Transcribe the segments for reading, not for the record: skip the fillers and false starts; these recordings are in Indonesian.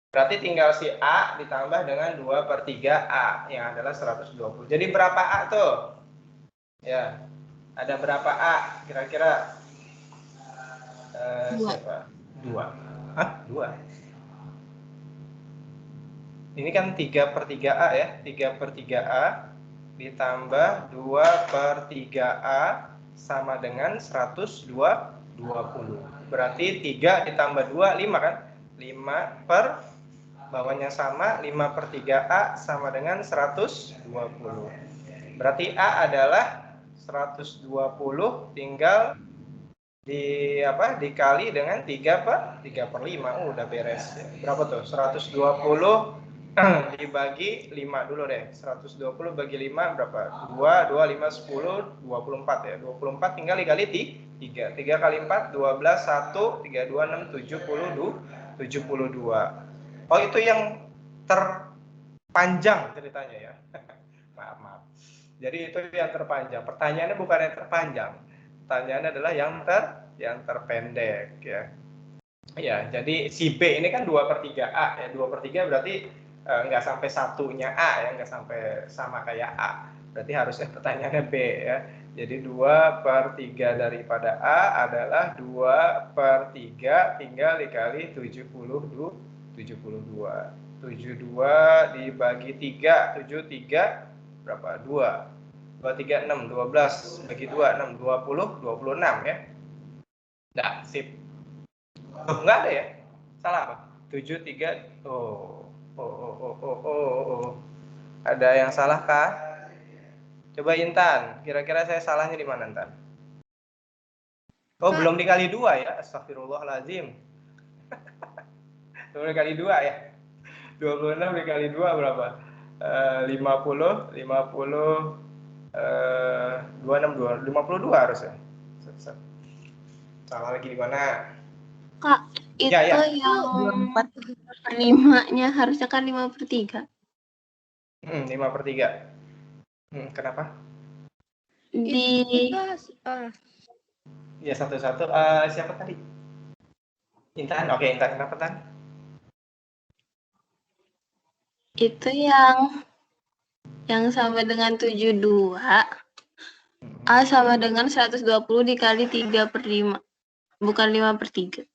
Berarti tinggal si A ditambah dengan 2/3 A yang adalah 120. Jadi berapa A tuh? Ya, ada berapa A kira-kira? Siapa? 2. Hah? 2? Ini kan 3/3A ya. 3/3A ditambah 2/3A sama dengan 120. Berarti 3 ditambah 2, 5 kan? 5 per bawahnya sama, 5/3A sama dengan 120. Berarti A adalah 120 tinggal dikali dengan 3/5. Udah beres. Berapa tuh? 120 dibagi 5 dulu deh. 120 bagi 5 berapa? 2, 2, 5, 10, 24 ya. 24 tinggal dikali 3. 3 kali 4, 12, 1, 3, 2, 6, 72. Oh, itu yang terpanjang ceritanya ya. Maaf. Jadi itu yang terpanjang. Pertanyaannya bukan yang terpanjang. Pertanyaannya adalah yang terpendek ya. Ya, jadi si B ini kan 2/3A ya. 2/3 berarti nggak sampai satunya A ya, nggak sampai sama kayak A. Berarti harusnya pertanyaannya B ya. Jadi 2/3 daripada A adalah 2/3 tinggal dikali 72. 72 dibagi 3, 73 berapa? 2. 2, 3, 6, 12 bagi 2, 6, 20, 26 ya. Nah, sip. Oh, enggak ada ya? Salah apa? 7, 3. Oh. Ada yang salah kah? Coba Intan, kira-kira saya salahnya di mana, Intan? Oh, belum dikali 2 ya? Astagfirullahaladzim. Belum dikali 2 ya? 26 dikali 2 berapa? 50, 52 harusnya. Salah lagi di mana? Kak, itu ya. yang 5-nya harusnya kan 5/3. 5/3. Kenapa? Ya, satu-satu. Siapa tadi? Intan. Oke, Intan. Kenapa, Tan? Itu yang sama dengan 72. A sama dengan 120 dikali 3/5. Bukan 5/3.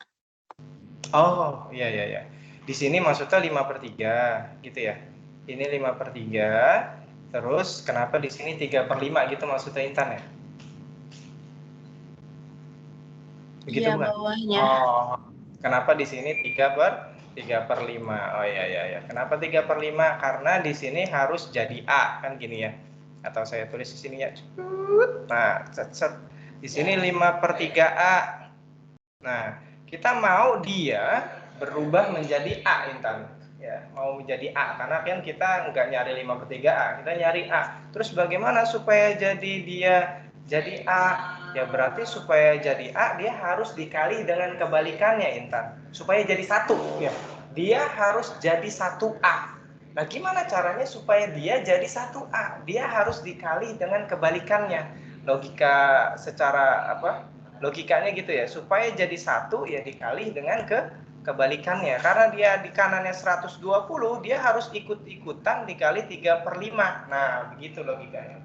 Oh, iya. Di sini maksudnya 5/3 gitu ya. Ini 5/3. Terus kenapa di sini 3/5 gitu maksudnya, Intan ya? Begitu Iya, bukan? bawahnya. Oh, kenapa di sini 3/5? Oh iya. Kenapa 3/5? Karena di sini harus jadi A kan gini ya. Atau saya tulis di sini ya. Nah, set. Di sini 5/3A. Nah, kita mau dia berubah menjadi A, Intan. Ya, mau menjadi A karena kan kita nggak nyari 5/3A, kita nyari A. Terus bagaimana supaya dia jadi A? Ya berarti supaya jadi A dia harus dikali dengan kebalikannya, Intan. Supaya jadi 1 ya. Dia harus jadi 1A. Nah, gimana caranya supaya dia jadi 1A? Dia harus dikali dengan kebalikannya. Logika secara logikanya gitu ya, supaya jadi 1 ya dikali dengan kebalikannya. Karena dia di kanannya 120, dia harus ikut-ikutan dikali 3/5. Nah, begitu logikanya.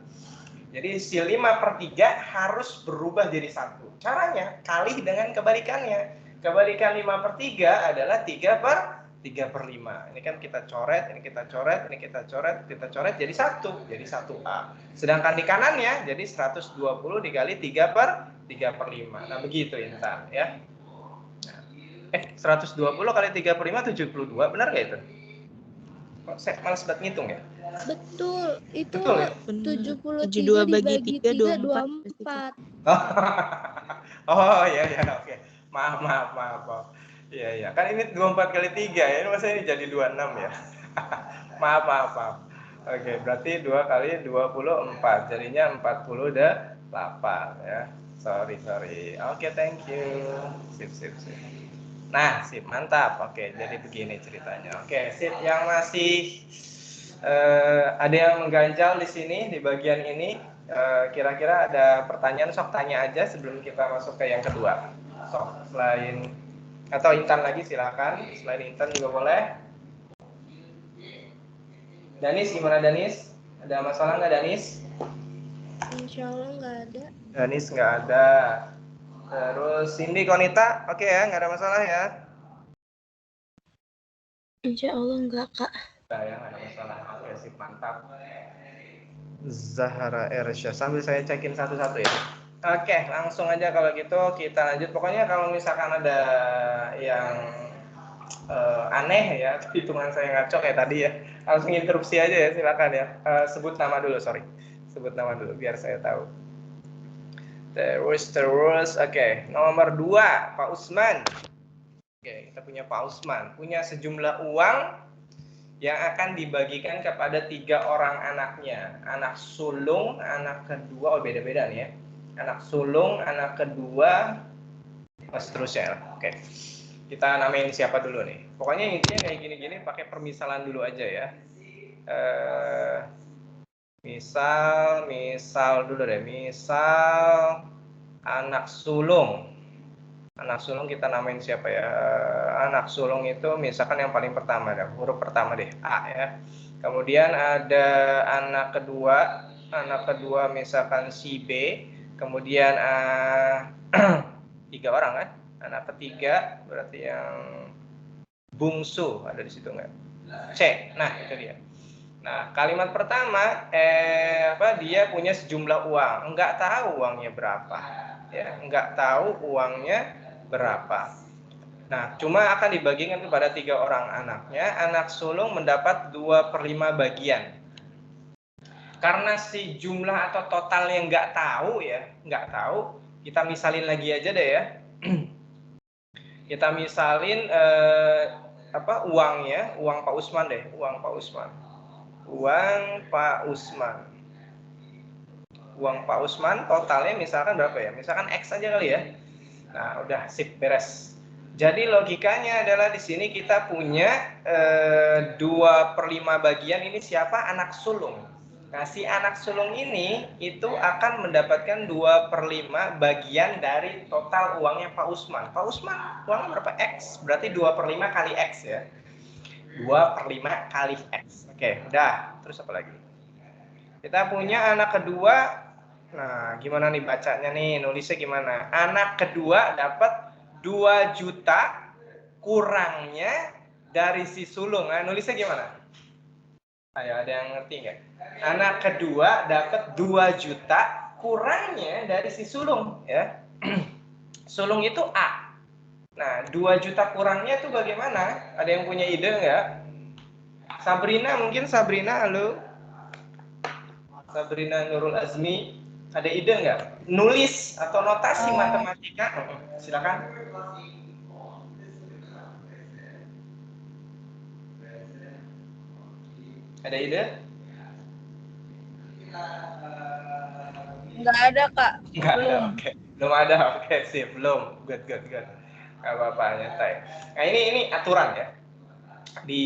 Jadi si 5/3 harus berubah jadi 1. Caranya kali dengan kebalikannya. Kebalikan 5/3 adalah 3/5. Ini kan kita coret, ini kita coret, ini kita coret jadi 1. Jadi 1A. Sedangkan di kanannya jadi 120 dikali 3/5. Nah, begitu Intan ya. 120 kali 3/5 72, benar nggak itu? Kok saya malas banget ngitung ya? Betul, itu Betul ya? 72 bagi 3 24. Oh iya, oke. Maaf. Iya. Kan ini 24 kali 3 ya, ini masa ini jadi 26 ya. Maaf. Oke, berarti 2 kali 24, jadinya 48 ya. Sorry. Oke, thank you. Sip. Nah, sip, mantap. Oke, jadi begini ceritanya. Oke, sip. Yang masih ada yang mengganjal di sini di bagian ini, kira-kira ada pertanyaan, sok tanya aja sebelum kita masuk ke yang kedua. Sok, selain atau Intan lagi silakan, selain Intan juga boleh. Danis gimana Danis? Ada masalah nggak Danis? Insya Allah nggak ada. Danis nggak ada. Terus Cindy, Konita, oke ya, nggak ada masalah ya? Insya Allah nggak, Kak. Nah, ya, nggak ada masalah. Oke, sip, mantap. Zahara Ersya, sambil saya cekin satu-satu ya. Oke, langsung aja kalau gitu kita lanjut. Pokoknya kalau misalkan ada yang aneh ya, hitungan saya ngaco kayak tadi ya, langsung interupsi aja ya, silakan ya. Sebut nama dulu, sorry. Sebut nama dulu biar saya tahu. Terus, oke. Nomor 2, Pak Usman. Oke, kita punya Pak Usman. Punya sejumlah uang yang akan dibagikan kepada 3 orang anaknya. Anak sulung, anak kedua, oh beda-beda nih ya. Anak sulung, anak kedua, seterusnya. Oke. Kita namain siapa dulu nih. Pokoknya intinya kayak gini-gini pakai permisalan dulu aja ya. Misal dulu deh. Misal anak sulung. Anak sulung kita namain siapa ya? Anak sulung itu misalkan yang paling pertama, huruf pertama deh, A ya. Kemudian ada anak kedua misalkan si B. Kemudian 3 orang kan? Anak ketiga berarti yang bungsu ada di situ nggak? C. Nah itu dia. Nah kalimat pertama dia punya sejumlah uang, nggak tahu uangnya berapa, ya nggak tahu uangnya berapa. Nah, cuma akan dibagikan kepada 3 orang anaknya. Anak sulung mendapat 2/5 bagian. Karena si jumlah atau total yang nggak tahu ya, nggak tahu, kita misalin lagi aja deh ya. Kita misalin uangnya, uang Pak Usman deh, uang Pak Usman. Uang Pak Usman. Uang Pak Usman totalnya misalkan berapa ya? Misalkan X aja kali ya. Nah, udah sip, beres. Jadi logikanya adalah di sini kita punya 2/5 bagian ini siapa? Anak sulung. Nah, si anak sulung ini itu akan mendapatkan 2/5 bagian dari total uangnya Pak Usman. Pak Usman uangnya berapa? X. Berarti 2/5 kali X ya. 2/5 kali X. Oke, udah. Terus apa lagi? Kita punya anak kedua. Nah, gimana nih bacanya nih? Nulisnya gimana? Anak kedua dapat 2 juta kurangnya dari si sulung. Nah, nulisnya gimana? Ayo, ada yang ngerti nggak? Anak kedua dapat 2 juta kurangnya dari si sulung, ya. Sulung itu A. Nah, 2 juta kurangnya itu bagaimana? Ada yang punya ide nggak? Sabrina, mungkin Sabrina, halo? Sabrina Nurul Azmi, ada ide nggak? Nulis atau notasi matematika? Silakan. Ada ide? Nggak ada, Kak. Nggak ada, oke. Belum ada, oke, sip, belum. Good. Nggak apa-apa, nyantai. Nah, ini aturan ya. Di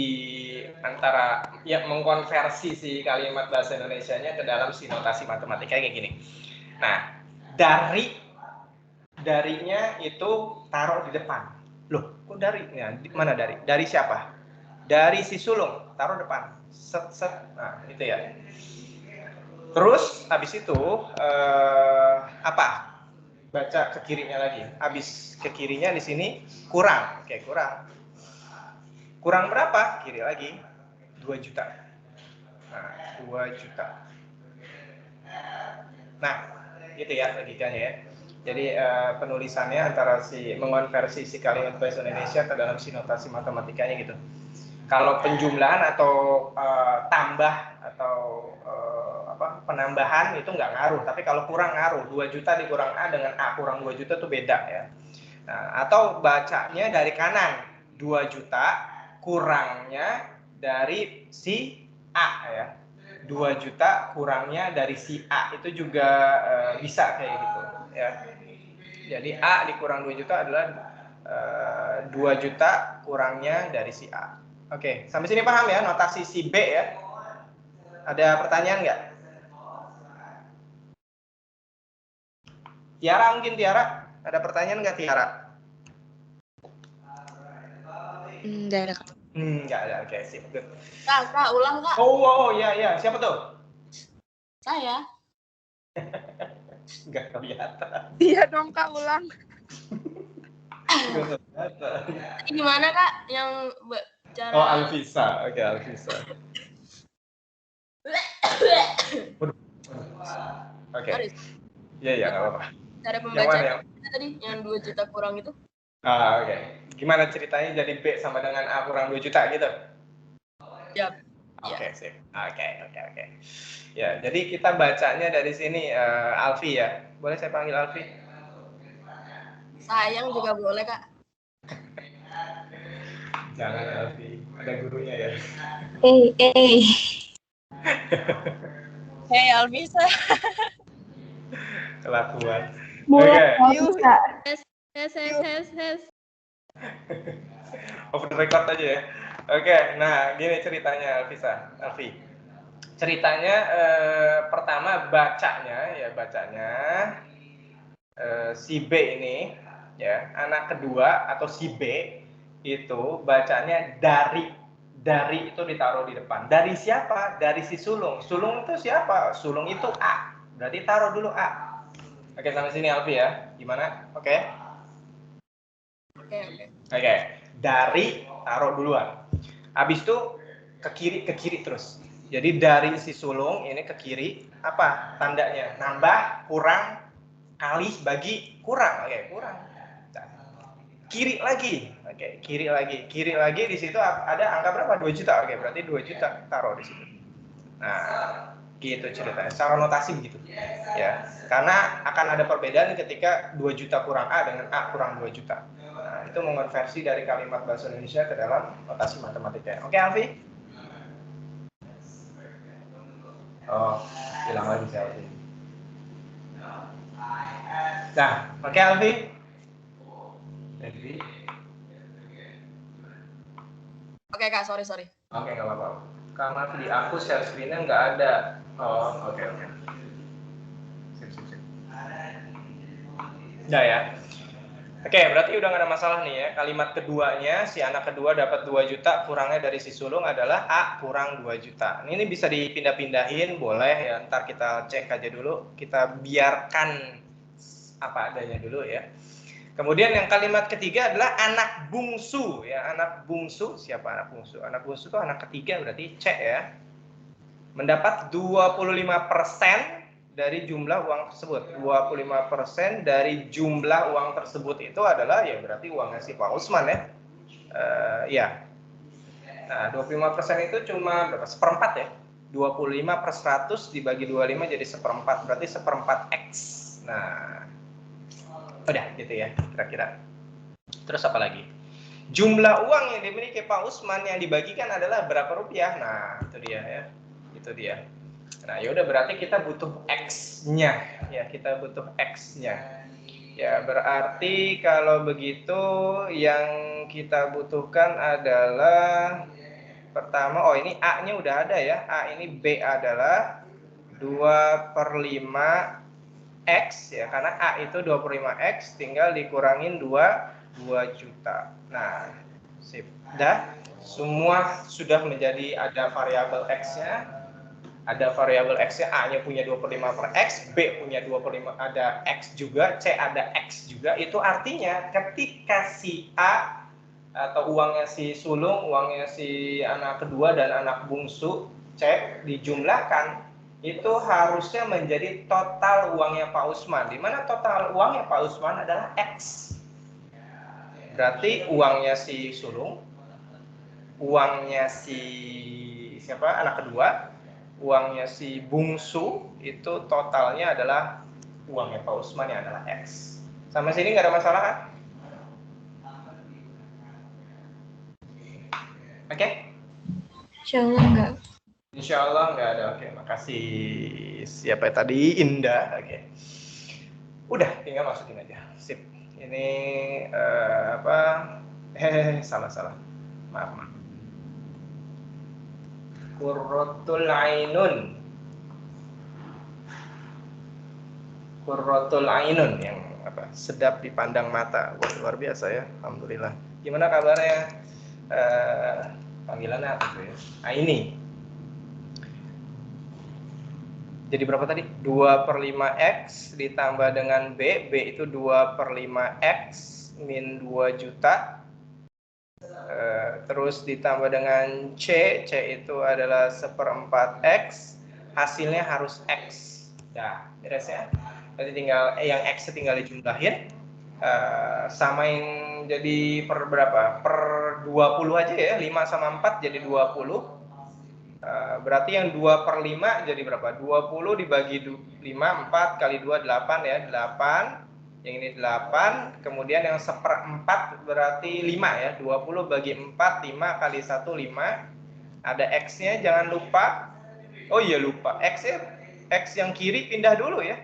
antara ya mengkonversi si kalimat bahasa Indonesianya ke dalam si notasi matematika kayak gini. Nah, darinya itu taruh di depan. Loh, kok dari? Ya, mana dari? Dari siapa? Dari si sulung, taruh depan. Set. Nah, itu ya. Terus habis itu apa? Baca ke kirinya lagi. Habis ke kirinya di sini kurang. Oke, kurang. Kurang berapa? Kiri lagi. 2 juta. Nah, 2 juta. Nah, gitu ya logikanya ya. Jadi penulisannya antara si mengonversi si kalimat bahasa Indonesia ke dalam si notasi matematikanya gitu. Kalau penjumlahan atau tambah atau penambahan itu nggak ngaruh, tapi kalau kurang ngaruh. 2 juta dikurang A dengan A kurang 2 juta itu beda ya. Nah, atau bacanya dari kanan, 2 juta kurangnya dari si A ya. 2 juta kurangnya dari si A itu juga bisa kayak gitu ya. Jadi A dikurang 2 juta adalah 2 juta kurangnya dari si A. Oke, sampai sini paham ya notasi si B ya? Ada pertanyaan nggak? Tiara mungkin Tiara? Ada pertanyaan nggak Tiara? Nggak ada, Kak. Nggak ada. Oke, sip. Good. Kak, ulang Kak. Oh, ya. Siapa tuh? Saya. Nggak kelihatan. Iya dong Kak, ulang. Nggak kelihatan. Gimana Kak yang cara Oh, Alvisa. Oke, Alvisa. Oke. Iya, nggak apa-apa. Cara Yang mana pembacaan yang? tadi yang 2 juta kurang itu? Oke. Gimana ceritanya jadi B sama dengan A kurang 2 juta gitu? Siap. Oke, sip. Oke. Ya, jadi kita bacanya dari sini Alfi ya. Boleh saya panggil Alfi? Sayang juga boleh Kak. Jangan Alfi, ada gurunya ya. Hey Alvisa. Kelakuan. Boleh, Oke. bisa. Hes. Off the record aja ya. Oke, nah gini ceritanya Alfi. Ceritanya pertama bacanya si B ini ya, anak kedua atau si B itu bacanya dari itu ditaruh di depan. Dari siapa? Dari si sulung. Sulung itu siapa? Sulung itu A. Berarti taruh dulu A. Oke, sampai sini Alfi ya. Gimana? Oke. Oke. Dari taruh duluan. Habis itu ke kiri terus. Jadi dari si sulung ini ke kiri, apa tandanya? Nambah, kurang, kali, bagi, kurang. Oke, kurang. Nah, kiri lagi. Oke, kiri lagi di situ ada angka berapa? 2 juta. Oke, berarti 2 juta taruh di situ. Nah, gitu ceritanya. Secara notasi begitu. Ya. Karena akan ada perbedaan ketika 2 juta kurang A dengan A kurang 2 juta. Nah, itu mengonversi dari kalimat bahasa Indonesia ke dalam notasi matematika. Oke, Alfi? Oh, hilang lagi si Alfi. Nah, oke Alfi? Oke Kak, sorry. Oke, nggak apa-apa. Karena di aku share screen-nya nggak ada. Oh, oke. Sip. Udah ya. Oke, berarti udah nggak ada masalah nih ya. Kalimat keduanya, si anak kedua dapat 2 juta, kurangnya dari si sulung adalah A kurang 2 juta. Ini bisa dipindah-pindahin, boleh ya. Ntar kita cek aja dulu. Kita biarkan apa adanya dulu ya. Kemudian yang kalimat ketiga adalah anak bungsu ya. Anak bungsu, siapa anak bungsu? Anak bungsu itu anak ketiga berarti C ya. Mendapat 25% dari jumlah uang tersebut. 25% dari jumlah uang tersebut itu adalah ya berarti uangnya si Pak Usman ya. Ya. Nah, 25% itu cuma berapa? Seperempat ya. 25/100 dibagi 25 jadi seperempat. Berarti seperempat X. Nah, udah gitu ya kira-kira. Terus apa lagi? Jumlah uang yang dimiliki Pak Usman yang dibagikan adalah berapa rupiah? Nah, itu dia ya. Itu dia. Nah, yaudah berarti kita butuh X-nya. Ya, kita butuh X-nya. Ya, berarti kalau begitu yang kita butuhkan adalah pertama, ini A-nya udah ada ya. A ini B adalah 2/5 X ya, karena A itu 25X tinggal dikurangin 2 juta. Nah, sip. Dah, semua sudah menjadi ada variabel X-nya. Ada variabel X-nya, A-nya punya 25/X, B punya 25, ada X juga, C ada X juga. Itu artinya ketika si A atau uangnya si sulung, uangnya si anak kedua dan anak bungsu C dijumlahkan, itu harusnya menjadi total uangnya Pak Usman. Di mana total uangnya Pak Usman adalah X. Berarti uangnya si sulung, uangnya si siapa anak kedua, uangnya si bungsu itu totalnya adalah uangnya Pak Usman yang adalah X. Sampai sini nggak ada masalah kan? Oke? Insyaallah enggak. Insya Allah nggak ada. Oke, makasih. Siapa tadi? Indah. Oke. Udah, tinggal masukin aja. Sip. Ini apa? Salah. Maaf. Qurratul ainun. Qurratul ainun yang apa? Sedap dipandang mata. Wah, luar biasa ya. Alhamdulillah. Gimana kabarnya? panggilannya apa tuh ya? Nah, ini. Jadi berapa tadi? 2/5X ditambah dengan B. B itu 2/5X min 2 juta. Terus ditambah dengan C. C itu adalah 1/4X. Hasilnya harus X. Nah, beres ya. Nanti tinggal yang X tinggal dijumlahin. Samain jadi per berapa? Per 20 aja ya. 5 sama 4 jadi 20. Berarti yang 2/5 jadi berapa? 20 dibagi 5, 4 kali 2, 8 ya, 8. Yang ini 8, kemudian yang 1/4 berarti 5 ya. 20 bagi 4, 5 kali 1, 5. Ada X-nya, jangan lupa. Oh iya lupa, X yang kiri pindah dulu ya.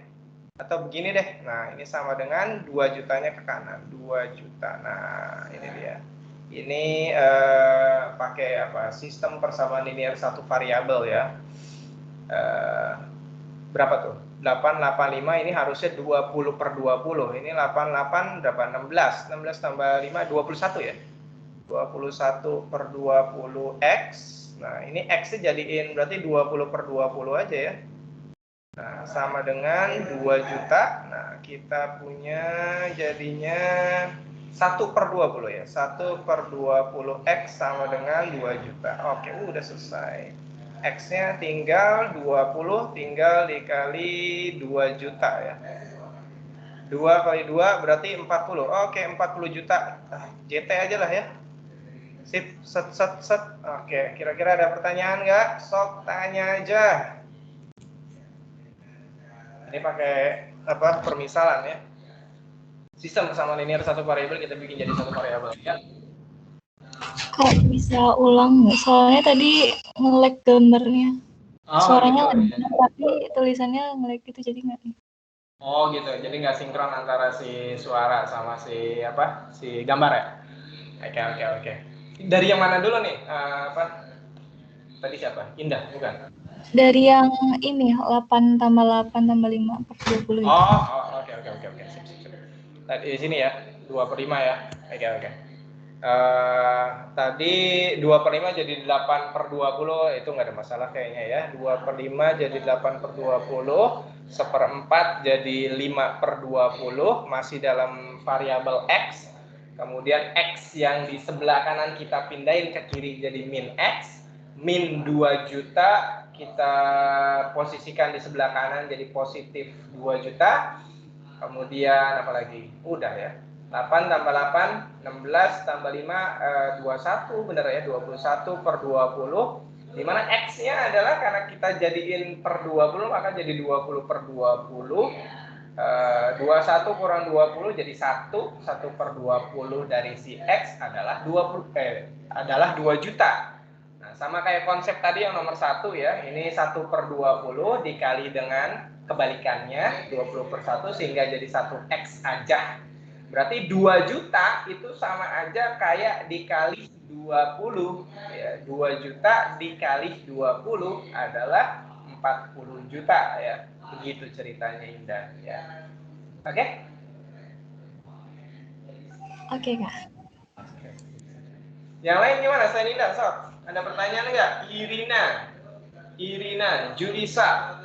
Atau begini deh, nah ini sama dengan 2 jutanya ke kanan, 2 juta. Nah ini dia. Ini pakai apa? Sistem persamaan linear satu variabel ya. Berapa tuh? 885 ini harusnya 20/20. Ini 88 berapa? 16. 16 tambah 5 21 ya. 21/20 X. Nah, ini X-nya jadiin berarti 20/20 aja ya. Nah, sama dengan 2 juta. Nah, kita punya jadinya 1/20 ya. 1/20X sama dengan 2 juta. Oke, udah selesai. X-nya tinggal 20, tinggal dikali 2 juta ya. 2 kali 2 berarti 40. Oke, 40 juta. JT aja lah ya. Sip, set. Oke, kira-kira ada pertanyaan nggak? Sok tanya aja. Ini pakai apa? Permisalan ya. Sistem sama linear satu variabel kita bikin jadi satu variabel ya. Kok bisa ulang nggak? Soalnya tadi nge-lag gambarnya. Suaranya gitu. benar, tapi tulisannya nge-lag gitu, jadi nggak. Oh gitu, jadi nggak sinkron antara si suara sama si apa? Si gambar ya. Oke. Dari yang mana dulu nih? Apa? Tadi siapa? Indah, bukan? Dari yang ini, 8 tambah 8 tambah 5 per 20. Oke. Sip. Tadi di sini ya, 2/5 ya. Oke. Tadi 2/5 jadi 8/20, itu nggak ada masalah kayaknya ya. 2/5 jadi 8/20, 1/4 jadi 5/20, masih dalam variabel X. Kemudian X yang di sebelah kanan kita pindahin ke kiri jadi min X. Min 2 juta kita posisikan di sebelah kanan jadi positif 2 juta. Kemudian apa lagi? Udah ya. 8 tambah 8, 16 tambah 5, 21 bener ya, 21/20. Dimana X-nya adalah karena kita jadiin per 20 maka jadi 20/20. 21 kurang 20 jadi 1/20 dari si X adalah 2 juta. Nah, sama kayak konsep tadi yang nomor 1 ya, ini 1/20 dikali dengan kebalikannya 20/1 sehingga jadi 1X aja. Berarti 2 juta itu sama aja kayak dikali 20 ya. 2 juta dikali 20 adalah 40 juta ya. Begitu ceritanya Indah ya. Oke? Oke, Kak. Yang lain gimana? Selain Indah, Sob? Ada pertanyaan nggak? Irina, Julisa.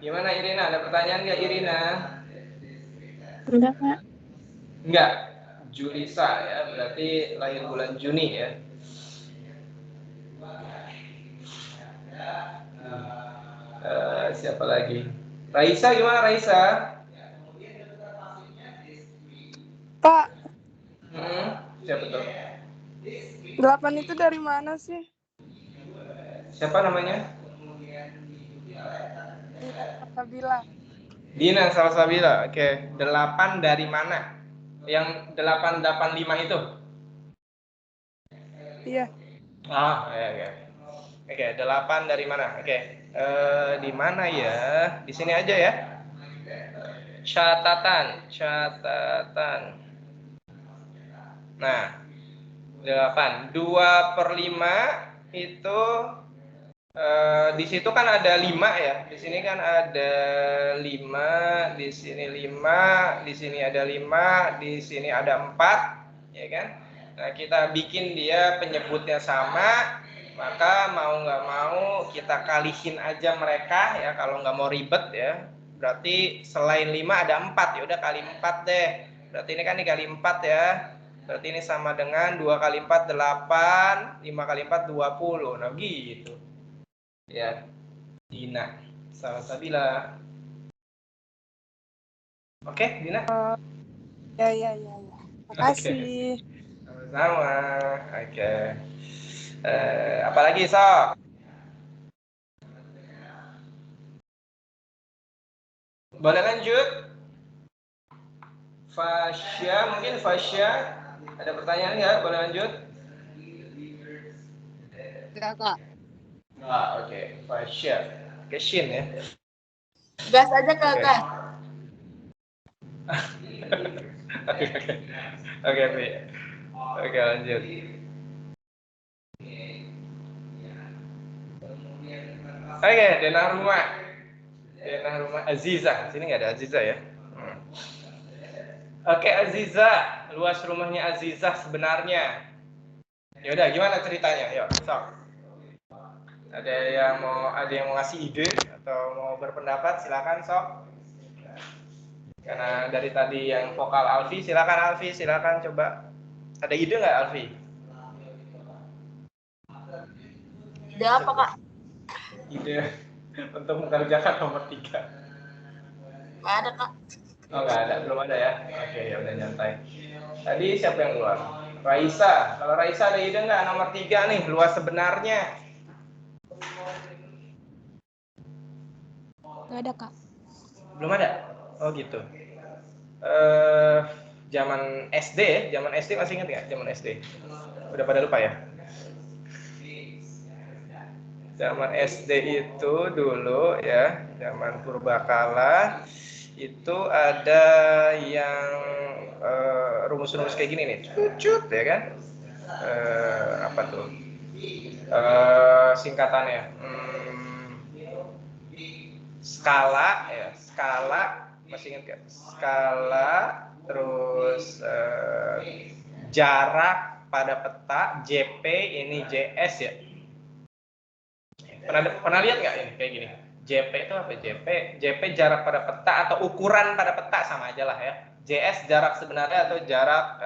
Gimana Irina? Ada pertanyaan nggak Irina? Enggak, Kak. Enggak. Julisa ya, berarti lahir bulan Juni ya. Siapa lagi? Raisa gimana Raisa? Pak, Siapa tuh? 8 itu dari mana sih? Siapa namanya? Sabila. Dina Salsabila. Oke, 8 dari mana? Yang 885 itu? Iya. Oke, 8 dari mana? Oke. Di mana ya? Di sini aja ya. Catatan. Nah, 8. 2/5 itu Di situ kan ada 5 ya. Di sini kan ada 5, di sini 5, di sini ada 5, di sini ada 4, ya kan? Nah, kita bikin dia penyebutnya sama, maka mau nggak mau kita kalihin aja mereka ya, kalau nggak mau ribet ya. Berarti selain 5 ada 4, ya udah kali 4 deh. Berarti ini kan dikali 4 ya. Berarti ini sama dengan 2 kali 4 8, 5 kali 4 20. Nah, gitu. Ya, Dina. Salsabila. Oke, Dina. Ya. Makasih. Sama-sama. Oke. Apalagi, Sok? Boleh lanjut? Fasya, mungkin Fasya. Ada pertanyaan nggak? Boleh lanjut? Enggak, Kak. Oke. Fasya. Keshin ya. Gas aja, Kak, Oke. gas. Oke, Pi. Oke, lanjut. Oke, denah rumah. Denah rumah Aziza. Sini nggak ada Aziza ya. Oke, Aziza. Luas rumahnya Aziza sebenarnya. Ya udah, gimana ceritanya? Yuk, Sok. Ada yang mau ngasih ide atau mau berpendapat? Silakan, Sok. Karena dari tadi yang vokal Alfi, silakan coba. Ada ide nggak, Alfi? Ide apa, Kak? Ide untuk mengerjakan nomor 3. Nggak ada, Kak. Oh, nggak ada, belum ada ya? Oke, ya udah nyantai. Tadi siapa yang keluar? Raisa. Kalau Raisa ada ide nggak nomor 3 nih, luas sebenarnya? Nggak ada, Kak. Belum ada? Oh gitu. Zaman SD ya? Zaman SD masih ingat nggak? Zaman SD? Udah pada lupa ya? Zaman SD itu dulu ya, zaman purbakala itu ada yang rumus-rumus kayak gini nih, cut ya kan? Apa tuh? Singkatannya skala ya, skala, masih ingat gak? Skala, terus jarak pada peta, JP, ini JS ya. Pernah lihat nggak ini kayak gini? JP itu apa? JP jarak pada peta atau ukuran pada peta, sama aja lah ya. JS jarak sebenarnya atau jarak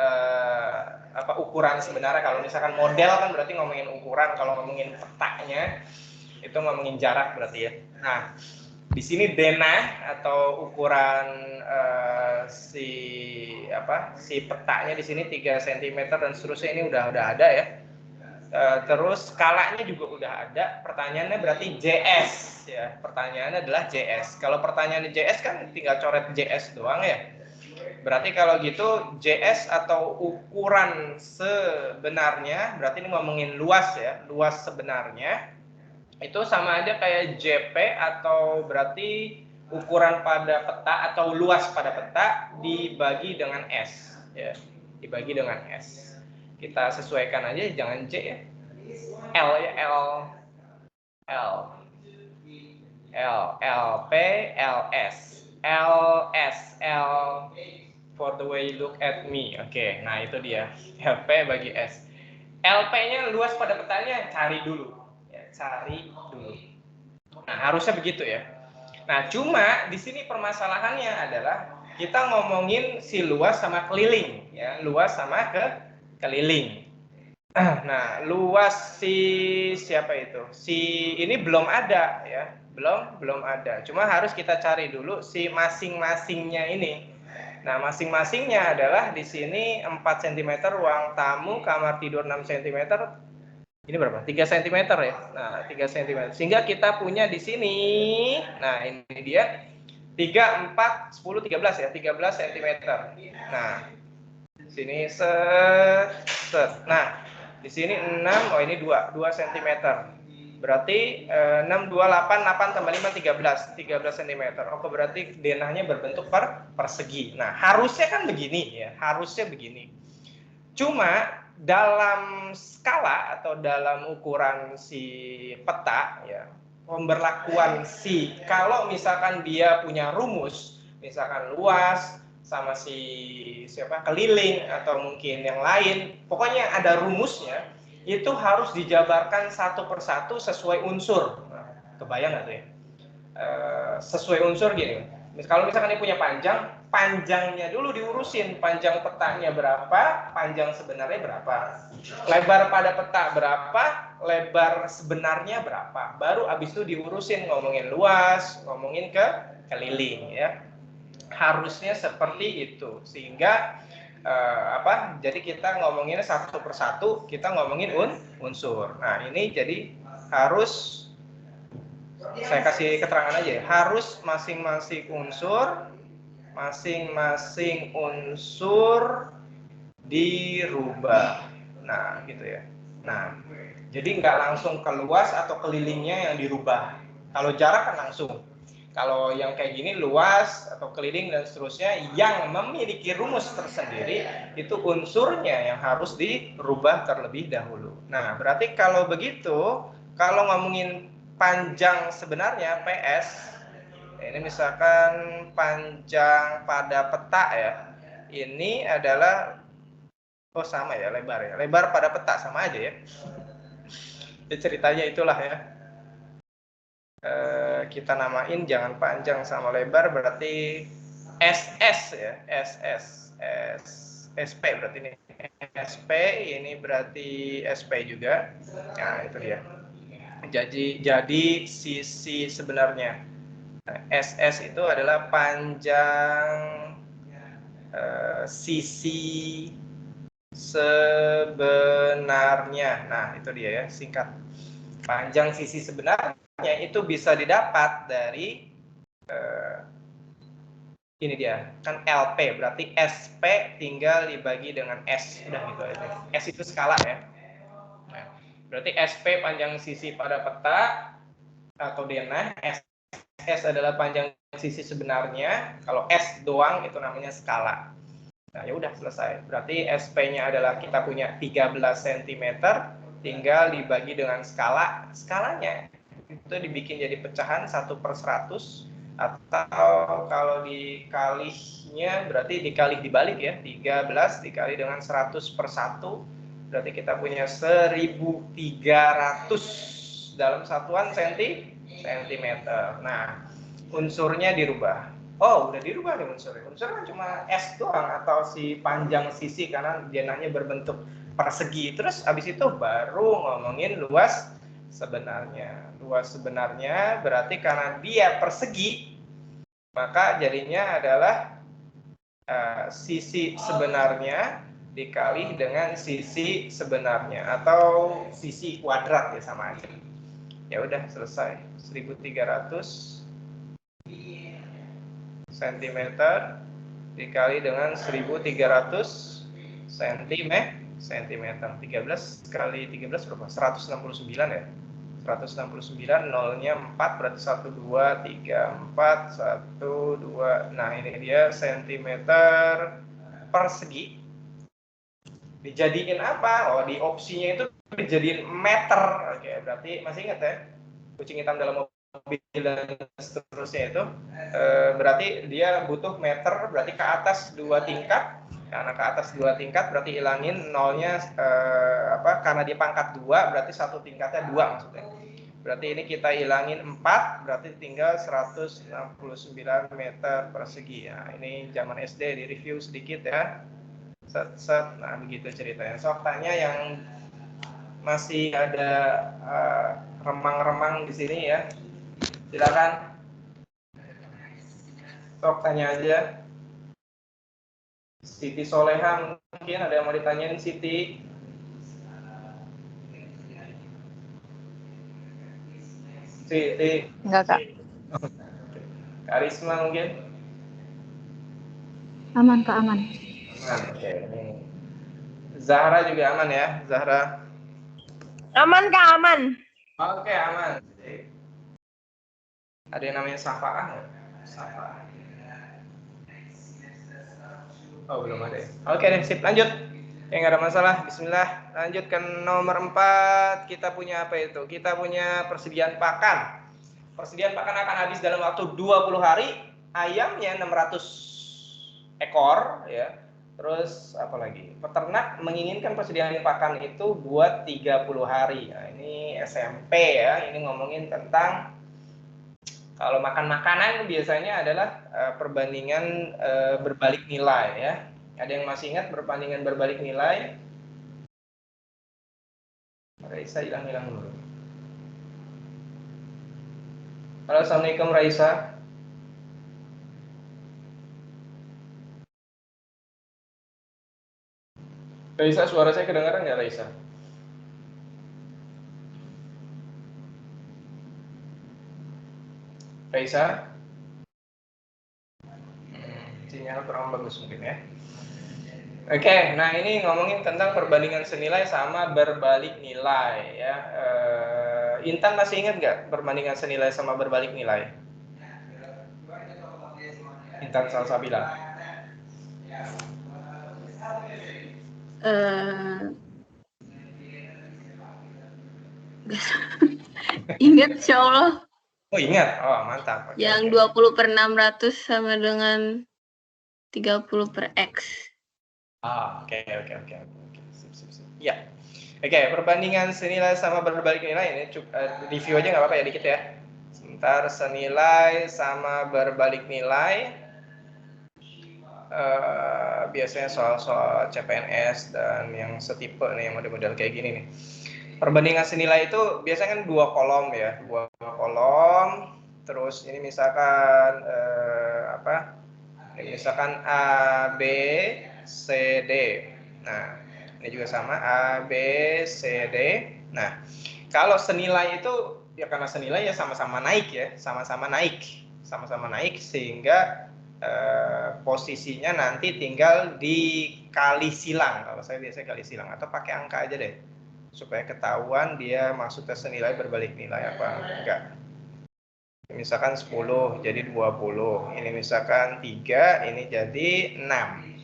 ukuran sebenarnya. Kalau misalkan model kan berarti ngomongin ukuran, kalau ngomongin petanya itu ngomongin jarak berarti ya. Nah, di sini denah atau ukuran si petanya di sini 3 cm dan seterusnya, ini udah ada ya. Terus skalanya juga udah ada. Pertanyaannya berarti JS ya. Pertanyaannya adalah JS. Kalau pertanyaannya JS kan tinggal coret JS doang ya. Berarti kalau gitu JS atau ukuran sebenarnya, berarti ini ngomongin luas ya. Luas sebenarnya itu sama aja kayak JP, atau berarti ukuran pada peta atau luas pada peta dibagi dengan S ya. Dibagi dengan S. Kita sesuaikan aja, jangan J ya. L ya, L P L S for the way you look at me. Oke, nah itu dia. LP bagi S. LP-nya luas pada petanya, cari dulu. Ya, cari dulu. Nah, harusnya begitu ya. Nah, cuma di sini permasalahannya adalah kita ngomongin si luas sama keliling ya, luas sama keliling. Nah, luas si siapa itu? Si ini belum ada ya, belum ada. Cuma harus kita cari dulu si masing-masingnya ini. Nah, masing-masingnya adalah di sini 4 cm ruang tamu, kamar tidur 6 cm. Ini berapa? 3 cm ya. Nah, 3 cm. Sehingga kita punya di sini, nah ini dia 3, 4, 10, 13 ya, 13 cm. Nah, sini set. Nah, di sini 6, oh ini 2 cm. Berarti 6, 2, 8 tambah 5, 13 cm. Oke, berarti denahnya berbentuk persegi. Nah, harusnya kan begini ya, harusnya begini. Cuma dalam skala atau dalam ukuran si peta ya, pemberlakuan si kalau misalkan dia punya rumus, misalkan luas sama si keliling atau mungkin yang lain, pokoknya ada rumusnya, itu harus dijabarkan satu persatu sesuai unsur. Nah, kebayang nggak tuh ya? Sesuai unsur gini. Kalau misalkan dia punya panjang, panjangnya dulu diurusin, panjang petanya berapa, panjang sebenarnya berapa, lebar pada peta berapa, lebar sebenarnya berapa, baru abis itu diurusin ngomongin luas, ngomongin ke keliling ya. Harusnya seperti itu, sehingga jadi kita ngomongin satu persatu, kita ngomongin unsur. Nah ini jadi harus, saya kasih keterangan aja ya, harus masing-masing unsur dirubah. Nah gitu ya. Nah jadi nggak langsung ke luas atau kelilingnya yang dirubah. Kalau jarak kan langsung. Kalau yang kayak gini luas atau keliling dan seterusnya yang memiliki rumus tersendiri, itu unsurnya yang harus dirubah terlebih dahulu. Nah berarti kalau begitu, kalau ngomongin panjang sebenarnya PS, ini misalkan panjang pada peta ya, ini adalah sama ya, lebar pada peta sama aja ya. Jadi ceritanya itulah ya, kita namain jangan panjang sama lebar, berarti SS ya, SP berarti ini SP, ini berarti SP juga. Nah itu dia. Jadi sisi sebenarnya SS itu adalah panjang sisi sebenarnya. Nah itu dia ya, singkat. Panjang sisi sebenarnya itu bisa didapat dari ini dia, kan LP, berarti SP tinggal dibagi dengan S, udah gitu aja. S itu skala ya. Nah, berarti SP panjang sisi pada peta atau denah, S adalah panjang sisi sebenarnya, kalau S doang itu namanya skala. Nah ya udah selesai, berarti SP-nya adalah kita punya 13 cm, tinggal dibagi dengan skalanya itu dibikin jadi pecahan 1/100, atau kalau dikalinya berarti dikali dibalik ya, 13 dikali dengan 100/1, berarti kita punya 1300 dalam satuan sentimeter. Nah unsurnya dirubah. Oh udah dirubah nih unsurnya. Unsur kan cuma S doang atau si panjang sisi karena denahnya berbentuk persegi. Terus abis itu baru ngomongin luas sebenarnya. Luas sebenarnya berarti karena dia persegi, maka jadinya adalah sisi sebenarnya dikali dengan sisi sebenarnya atau sisi kuadrat ya, sama aja. Ya udah selesai. 1300 cm dikali dengan 1300 cm. 13 kali 13 berapa? 169 ya. 169, nolnya 4, berarti 1, 2, 3, 4, 1, 2. Nah ini dia sentimeter persegi. Dijadiin apa? Oh di opsinya itu dijadiin meter. Oke, berarti masih ingat ya? Kucing hitam dalam mobil dan seterusnya itu. Berarti dia butuh meter, berarti ke atas 2 tingkat. Karena ke atas 2 tingkat berarti ilangin nolnya, karena dia pangkat 2 berarti 1 tingkatnya 2 maksudnya. Berarti ini kita ilangin 4, berarti tinggal 169 meter persegi. Nah, ini zaman SD di review sedikit ya. Set. Nah, begitu ceritanya. Sok tanya yang masih ada remang-remang di sini ya. Silakan. Sok tanya aja. Siti Soleha mungkin ada yang mau ditanyain Siti. Siti. Enggak, Kak. Karisma mungkin. Aman, Kak, aman. Oke. Zahra juga aman ya, Zahra. Aman Kak, aman. Oke, aman. Ada yang namanya Safa'ah nggak? Safa'ah. Oh belum ada ya. Oke deh, sip, lanjut. Nggak ada masalah. Bismillah. Lanjut ke nomor 4. Kita punya apa itu? Kita punya persediaan pakan. Persediaan pakan akan habis dalam waktu 20 hari. Ayamnya 600 ekor ya. Terus apa lagi? Peternak menginginkan persediaan pakan itu buat 30 hari. Nah, ini SMP ya. Ini ngomongin tentang kalau makan makanan biasanya adalah perbandingan berbalik nilai ya. Ada yang masih ingat perbandingan berbalik nilai? Raisa hilang-hilang dulu. Halo, Assalamualaikum Raisa. Raisa, suara saya kedengaran nggak Raisa? Raisa? Sinyal kurang bagus mungkin ya. Oke, nah ini ngomongin tentang perbandingan senilai sama berbalik nilai ya. Intan masih ingat nggak perbandingan senilai sama berbalik nilai? Intan Salsabila. Ingat insya Allah. Oh ingat, oh mantap. Oke, Yang 20/600 sama dengan 30/X. Oke. Sip. Ya. Oke, perbandingan senilai sama berbalik nilai ini review aja nggak apa-apa ya dikit ya. Sebentar, senilai sama berbalik nilai. Biasanya soal-soal CPNS dan yang setipe nih, yang model-model kayak gini nih. Perbandingan senilai itu biasanya kan 2 kolom ya, 2 kolom. Terus ini misalkan Ini misalkan A, B, C, D. Nah, ini juga sama A, B, C, D. Nah, kalau senilai itu ya karena senilai ya sama-sama naik ya, sama-sama naik sehingga posisinya nanti tinggal dikali silang. Kalau saya biasanya kali silang atau pakai angka aja deh, supaya ketahuan dia maksudnya senilai berbalik nilai apa enggak. Misalkan 10 jadi 20, ini misalkan 3 ini jadi 6.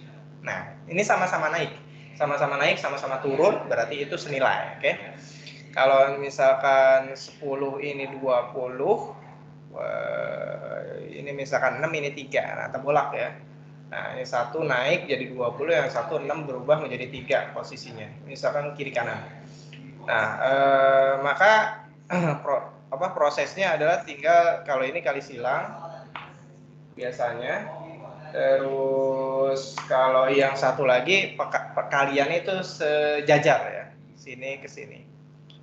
Nah, ini sama-sama naik, sama-sama turun, berarti itu senilai, oke? Kalau misalkan 10 ini 20, ini misalkan 6 ini 3, nah terbolak ya. Nah, ini satu naik jadi 20, yang satu 6 berubah menjadi 3 posisinya, misalkan kiri kanan. Nah, maka prosesnya adalah tinggal kalau ini kali silang biasanya, terus kalau yang satu lagi perkaliannya itu sejajar ya, sini ke sini.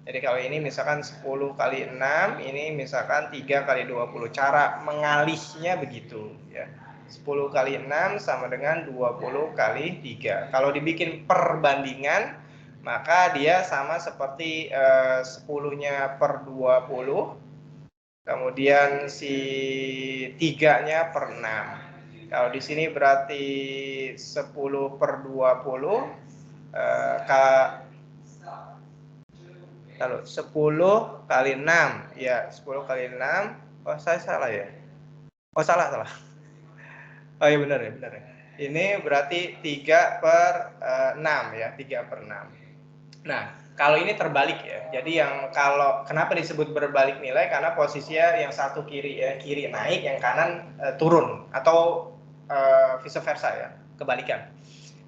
Jadi kalau ini misalkan 10 kali 6, ini misalkan 3 kali 20. Cara mengalihnya begitu ya. 10 kali 6 sama dengan 20 kali 3. Kalau dibikin perbandingan, maka dia sama seperti 10-nya per 20, kemudian si 3-nya per 6. Kalau di sini berarti 10 per 20, kalau 10 kali 6, ya 10 kali 6, oh saya salah ya? Oh salah. Oh iya benar ya. Ini berarti 3 per 6 ya, 3 per 6. Nah, kalau ini terbalik ya. Jadi yang kalau kenapa disebut berbalik nilai? Karena posisinya yang satu kiri naik, yang kanan turun atau vice versa ya, kebalikan.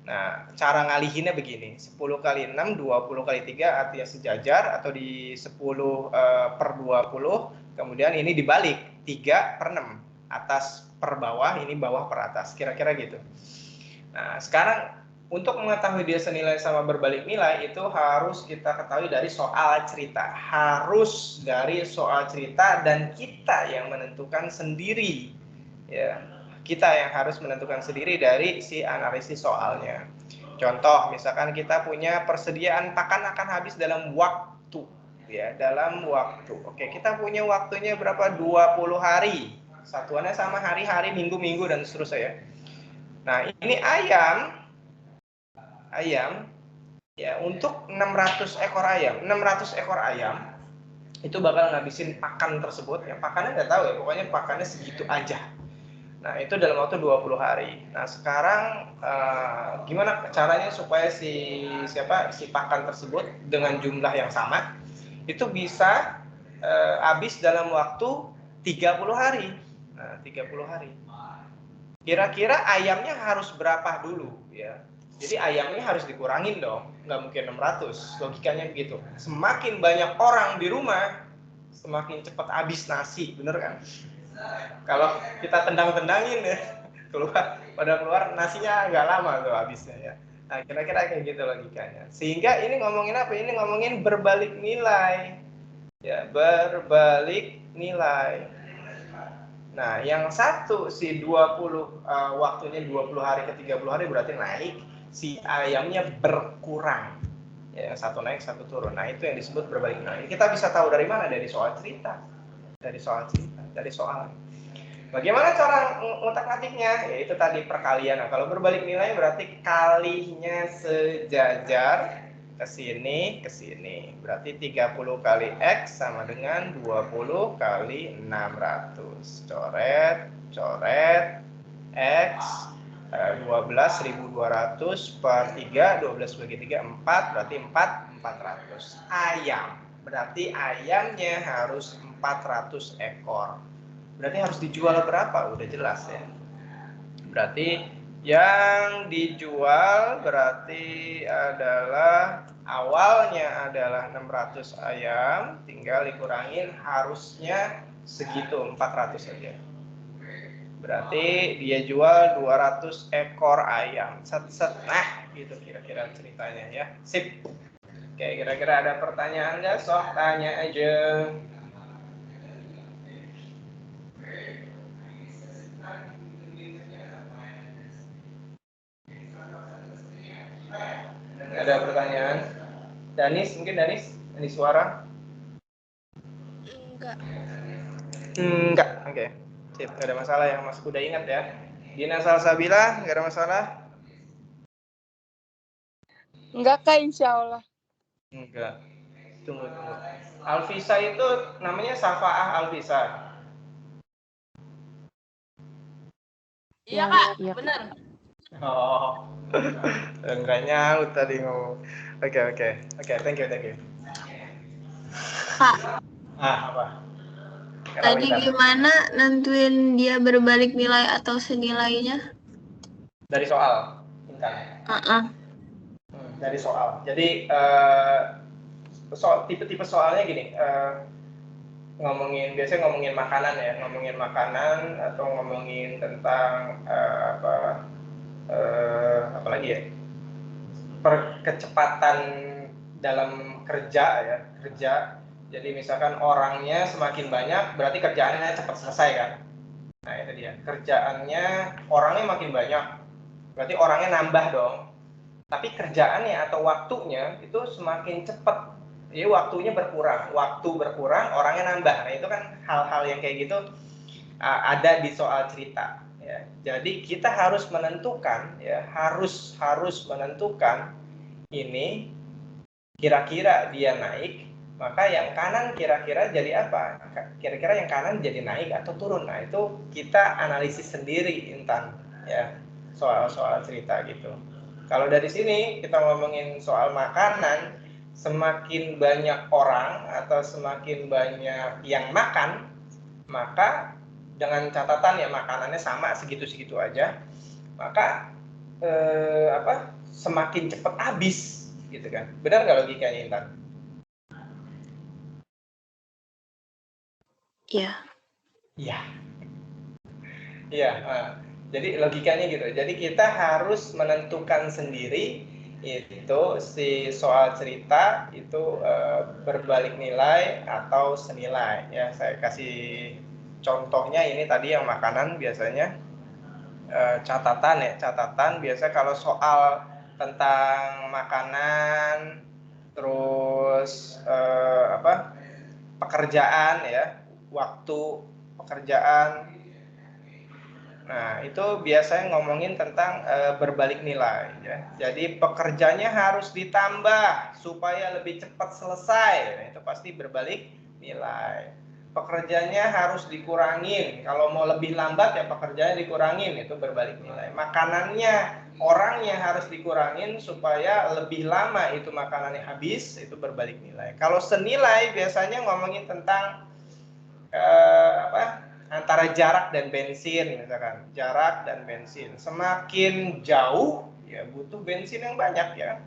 Nah, cara ngalihinnya begini. 10 kali 6, 20 kali 3 artinya sejajar atau di 10 per 20, kemudian ini dibalik 3 per 6. Atas per bawah, ini bawah per atas. Kira-kira gitu. Nah, sekarang untuk mengetahui dia senilai sama berbalik nilai itu harus kita ketahui dari soal cerita. Harus dari soal cerita dan kita yang menentukan sendiri. Ya, kita yang harus menentukan sendiri dari si analisis soalnya. Contoh, misalkan kita punya persediaan pakan akan habis dalam waktu. Ya, dalam waktu. Oke, kita punya waktunya berapa? 20 hari. Satuannya sama hari-hari, minggu-minggu, dan seterusnya. Nah, ini ayam ya, untuk 600 ekor ayam itu bakal ngabisin pakan tersebut. Ya, pakannya nggak tahu ya, pokoknya pakannya segitu aja. Nah, itu dalam waktu 20 hari. Nah, sekarang gimana caranya supaya si pakan tersebut dengan jumlah yang sama itu bisa habis dalam waktu 30 hari. Nah, 30 hari. Kira-kira ayamnya harus berapa dulu ya? Jadi ayamnya harus dikurangin dong, nggak mungkin 600. Logikanya begitu. Semakin banyak orang di rumah, semakin cepat habis nasi, bener kan? Kalau kita tendang-tendangin ya, keluar nasinya nggak lama tuh habisnya ya. Nah, kira-kira kayak gitu logikanya. Sehingga ini ngomongin apa? Ini ngomongin berbalik nilai. Ya, berbalik nilai. Nah, yang satu si 20 waktunya 20 hari ke 30 hari berarti naik, si ayamnya berkurang. Ya, yang satu naik, satu turun. Nah, itu yang disebut berbalik nilai. Kita bisa tahu dari mana? Dari soal cerita. Dari soal. Bagaimana cara ngutak-ngatiknya? Ya itu tadi perkalian. Nah, kalau berbalik nilai berarti kalinya sejajar ke sini. Berarti 30 kali X sama dengan 20 kali 600. Coret X 12.200 per 3, 12 bagi 3, 4, berarti 400. Ayam. Berarti ayamnya harus 400 ekor. Berarti harus dijual berapa? Udah jelas ya. Berarti yang dijual berarti adalah awalnya adalah 600 ayam, tinggal dikurangin harusnya segitu 400 saja. Berarti dia jual 200 ekor ayam. Set. Nah, gitu kira-kira ceritanya ya. Sip. Oke, kira-kira ada pertanyaan nggak? Sok tanya aja. Ada pertanyaan? Danis, mungkin Danis suara? Enggak, oke. Sip, nggak ada masalah yang Mas udah ingat ya. Dina Salsabila, nggak ada masalah? Enggak, Kak, insya Allah. Enggak. Tunggu. Alvisa itu namanya Safaah Alvisa. Iya, Kak. Benar. Oh. Enggak nyaut tadi ngomong. Oke. Thank you. Kak, Apa? tadi gimana nentuin dia berbalik nilai atau senilainya? Dari soal. Bentar. Dari soal. Jadi tipe-tipe soalnya gini. Biasanya ngomongin makanan atau ngomongin tentang apa lagi ya? Kecepatan dalam kerja. Jadi misalkan orangnya semakin banyak, berarti kerjaannya cepat selesai kan? Nah itu dia. Kerjaannya orangnya makin banyak, berarti orangnya nambah dong. Tapi kerjaannya atau waktunya itu semakin cepat. Jadi waktunya berkurang. Waktu berkurang, orangnya nambah. Nah itu kan hal-hal yang kayak gitu ada di soal cerita. Ya. Jadi kita harus menentukan, ya harus menentukan ini kira-kira dia naik, maka yang kanan kira-kira jadi apa? Kira-kira yang kanan jadi naik atau turun. Nah itu kita analisis sendiri Intan, ya soal cerita gitu. Kalau dari sini kita ngomongin soal makanan, semakin banyak orang atau semakin banyak yang makan, maka dengan catatan ya makanannya sama segitu-segitu aja, maka semakin cepat habis gitu kan. Benar nggak logikanya Intan? Iya. Jadi logikanya gitu. Jadi kita harus menentukan sendiri itu si soal cerita itu berbalik nilai atau senilai. Ya, saya kasih contohnya ini tadi yang makanan biasanya catatan biasa kalau soal tentang makanan terus pekerjaan ya, waktu pekerjaan. Nah, itu biasanya ngomongin tentang berbalik nilai ya. Jadi pekerjanya harus ditambah supaya lebih cepat selesai. Nah, itu pasti berbalik nilai. pekerjanya harus dikurangin. Kalau mau lebih lambat ya pekerjanya dikurangin, itu berbalik nilai. Makanannya, orangnya harus dikurangin supaya lebih lama itu makanannya habis, itu berbalik nilai. Kalau senilai biasanya ngomongin tentang antara jarak dan bensin, misalkan jarak dan bensin. Semakin jauh ya butuh bensin yang banyak ya.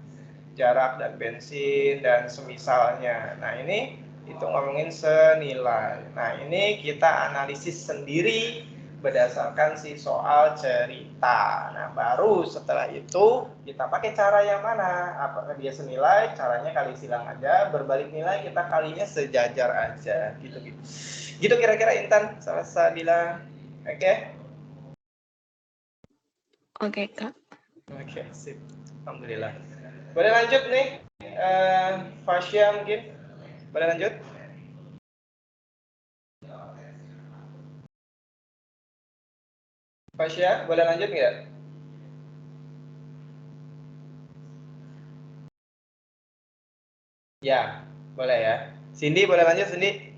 Jarak dan bensin dan semisalnya. Nah, ini itu ngomongin senilai. Nah, ini kita analisis sendiri berdasarkan si soal cerita. Nah, baru setelah itu kita pakai cara yang mana? Apakah dia senilai? Caranya kali silang aja. Berbalik nilai kita kalinya sejajar aja. Gitu. Gitu kira-kira Intan, Salsabila. Oke? Oke, Kak. Oke, sip. Alhamdulillah. Boleh lanjut nih, Fasya mungkin? Boleh lanjut? Fasya, boleh lanjut nggak? Ya, boleh ya. Cindy, boleh lanjut, Cindy?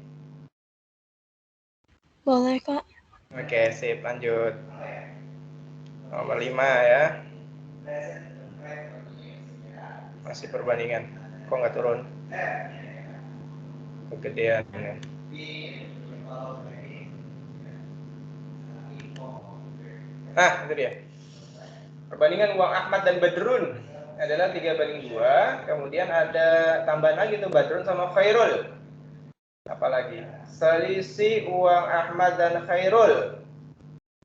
Boleh, Kak. Oke, sip. Lanjut. Nomor 5 ya. Masih perbandingan. Kok nggak turun? Kegedean ini. Nah, itu dia. Perbandingan uang Ahmad dan Badrun adalah 3:2. Kemudian ada tambahan lagi tuh Badrun sama Khairul. Apalagi selisih uang Ahmad dan Khairul.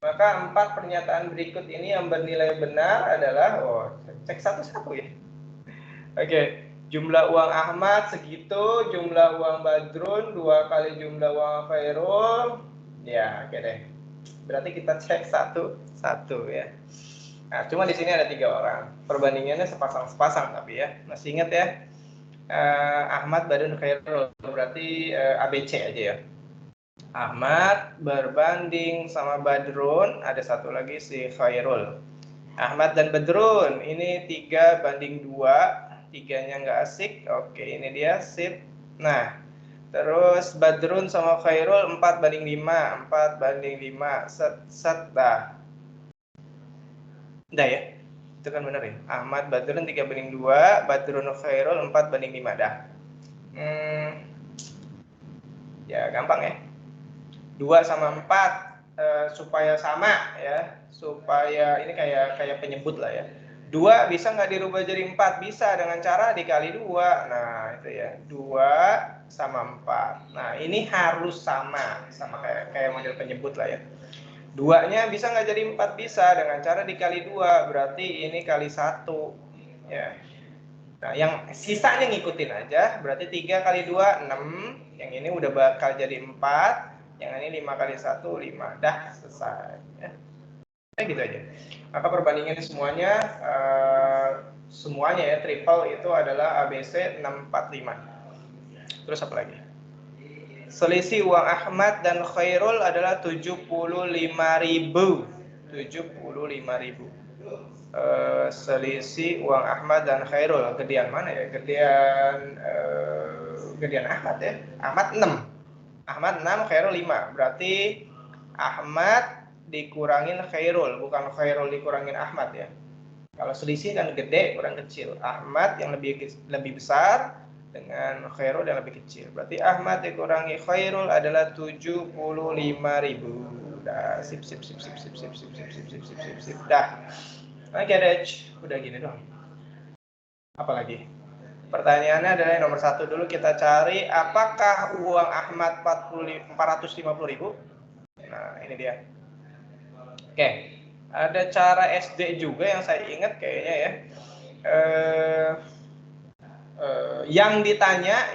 Maka 4 pernyataan berikut ini yang bernilai benar adalah, cek satu-satu ya. Oke, jumlah uang Ahmad segitu, jumlah uang Badrun 2 kali jumlah uang Khairul. Ya, oke deh. Berarti kita cek satu-satu ya. Nah, cuma di sini ada 3 orang. Perbandingannya sepasang tapi ya. Masih ingat ya? Ahmad, Badrun, Khairul. Berarti ABC aja ya. Ahmad berbanding sama Badrun, ada satu lagi si Khairul. Ahmad dan Badrun, ini 3:2. 3-nya nggak asik. Oke, ini dia, sip. Nah, terus Badrun sama Khairul 4:5. 4:5. Set, dah. Udah ya? Itu kan benar ya? Ahmad, Badrun 3:2. Badrun, Khairul 4:5. Dah. Ya, gampang ya. 2 sama 4 supaya sama ya, supaya ini kayak penyebut lah ya. 2 bisa nggak dirubah jadi 4? Bisa dengan cara dikali 2. Nah, itu ya. 2 sama 4. Nah, ini harus sama kayak model penyebut lah ya. 2-nya bisa nggak jadi 4? Bisa dengan cara dikali 2. Berarti ini kali 1 ya. Nah, yang sisanya ngikutin aja. Berarti 3 kali 2 6. Yang ini udah bakal jadi 4. Yang ini 5 kali 1 5. Dah, selesai ya. Gitu aja. Maka perbandingan semuanya ya, triple itu adalah ABC 645. Terus apa lagi? Selisih uang Ahmad dan Khairul adalah 75.000. 75.000. Selisih uang Ahmad dan Khairul. Gedean mana ya? Gedean Ahmad ya. Ahmad 6. Ahmad 6, Khairul 5. Berarti Ahmad dikurangin Khairul, bukan Khairul dikurangin Ahmad ya. Kalau selisih kan gede kurang kecil. Ahmad yang lebih besar dengan Khairul yang lebih kecil. Berarti Ahmad dikurangi Khairul adalah 75.000. Udah, sip. Dah. Oke, udah gini doang. Apalagi? Pertanyaannya adalah yang nomor 1 dulu, kita cari apakah uang Ahmad 450.000? Nah, ini dia. Oke, ada cara SD juga yang saya ingat kayaknya ya. Yang ditanya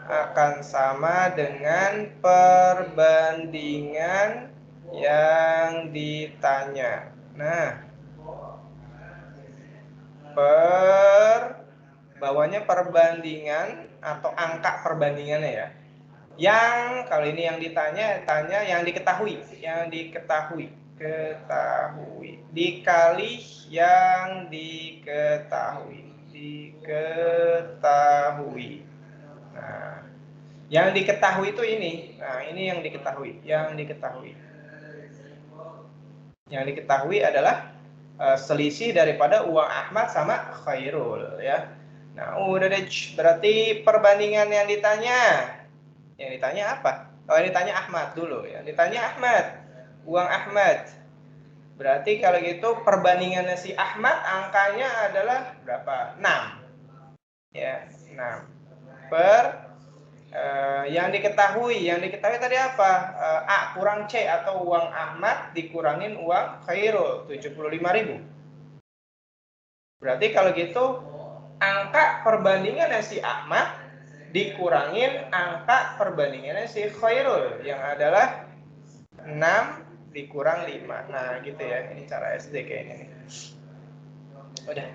akan sama dengan perbandingan yang ditanya. Nah, bawahnya perbandingan atau angka perbandingannya ya. Yang kali ini yang ditanya yang diketahui, dikali yang diketahui diketahui. Nah, yang diketahui itu ini. Nah, ini yang diketahui. Yang diketahui adalah selisih daripada uang Ahmad sama Khairul ya. Nah, udah deh, berarti perbandingan yang ditanya. Yang ditanya apa? Oh, yang ditanya Ahmad dulu ya. Ditanya Ahmad. Uang Ahmad. Berarti kalau gitu perbandingannya si Ahmad angkanya adalah berapa? 6. Ya, 6 per yang diketahui tadi apa? A kurang C atau uang Ahmad dikurangin uang Khairul 75.000. Berarti kalau gitu angka perbandingannya si Ahmad dikurangin angka perbandingannya si Khairul yang adalah 6 dikurang 5. Nah, gitu ya. Ini cara SD kayaknya nih. Udah.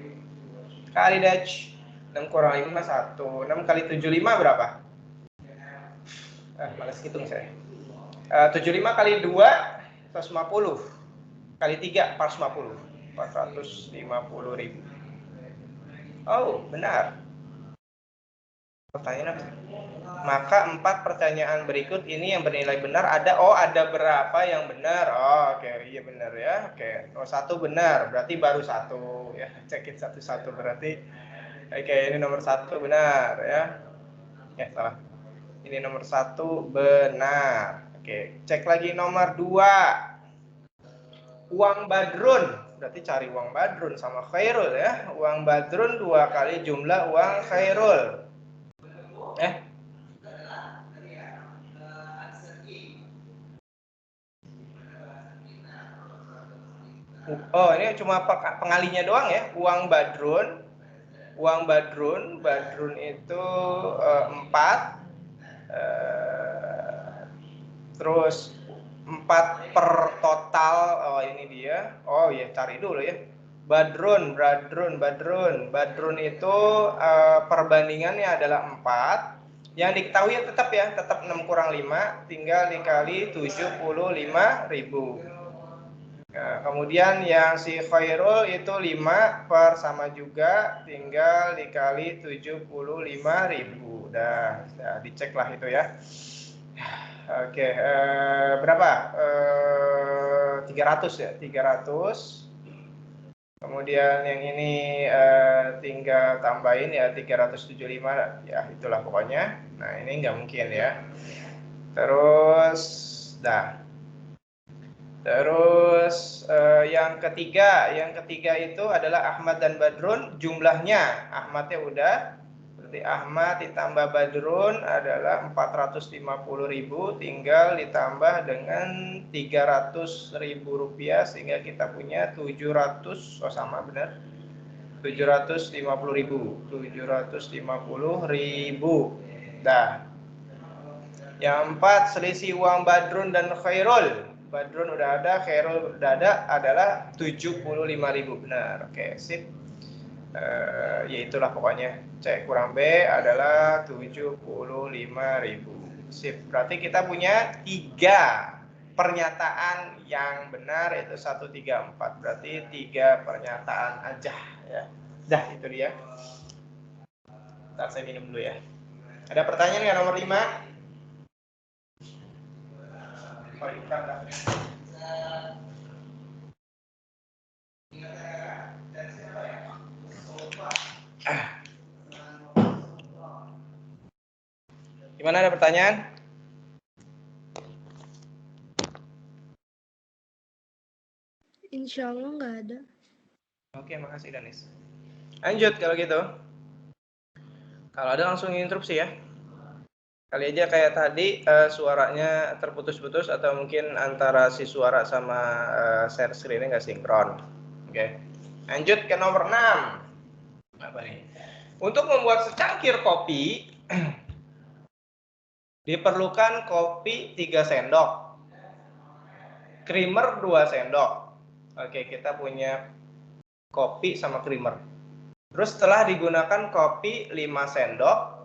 Kali Dutch. 6 kurang 5 1. 6 kali 75 berapa? Malas hitung saya. 75 kali 2 150. Kali 3 450. 450.000. Oh, benar. Pertanyaan apa? Maka 4 pertanyaan berikut ini yang bernilai benar ada berapa yang benar? Oh, oke, iya benar ya. Oke, 1 benar, berarti baru 1 ya. Cekin satu-satu berarti. Oke, ini nomor 1 benar ya. Salah. Ini nomor 1 benar. Oke, cek lagi nomor 2. Uang Badrun, berarti cari uang Badrun sama Khairul ya. Uang Badrun 2 kali jumlah uang Khairul. Oh, ini cuma pengalinya doang ya. Uang Badrun itu 4. Terus 4 per total. Oh, ini dia. Oh ya, cari dulu ya. Badrun itu perbandingannya adalah 4. Yang diketahui tetap 6 kurang 5 tinggal dikali 75.000. Nah, kemudian yang si Khairul itu 5 per sama juga tinggal dikali 75.000. Udah dicek lah itu ya. Oke, berapa? 300 ya, 300. Kemudian yang ini tinggal tambahin ya 375 ya, itulah pokoknya. Nah, ini nggak mungkin ya. Terus yang ketiga itu adalah Ahmad dan Badrun. Jumlahnya Ahmadnya udah, berarti Ahmad ditambah Badrun adalah 450.000, tinggal ditambah dengan 300.000 rupiah sehingga kita punya 700. Oh, sama benar, 750.000. Dah. Yang 4 selisih uang Badrun dan Khairul. Badrun udah ada, Khairul udah ada, adalah 75.000. Benar. Oke, sip. Ya itulah pokoknya. C kurang B adalah 75.000. Sip. Berarti kita punya 3 pernyataan yang benar, yaitu 1, 3, 4. Berarti 3 pernyataan aja ya. Dah, itu dia. Ntar saya minum dulu ya. Ada pertanyaan nggak nomor 5? Gimana, ada pertanyaan? Insya Allah nggak ada. Oke, makasih Danis. Lanjut kalau gitu. Kalau ada langsung interupsi ya. Kali aja kayak tadi suaranya terputus-putus atau mungkin antara si suara sama share screen-nya nggak sinkron. Oke. Lanjut ke nomor 6. Apa nih? Untuk membuat secangkir kopi diperlukan kopi 3 sendok. Creamer 2 sendok. Oke, kita punya kopi sama creamer. Terus setelah digunakan kopi 5 sendok,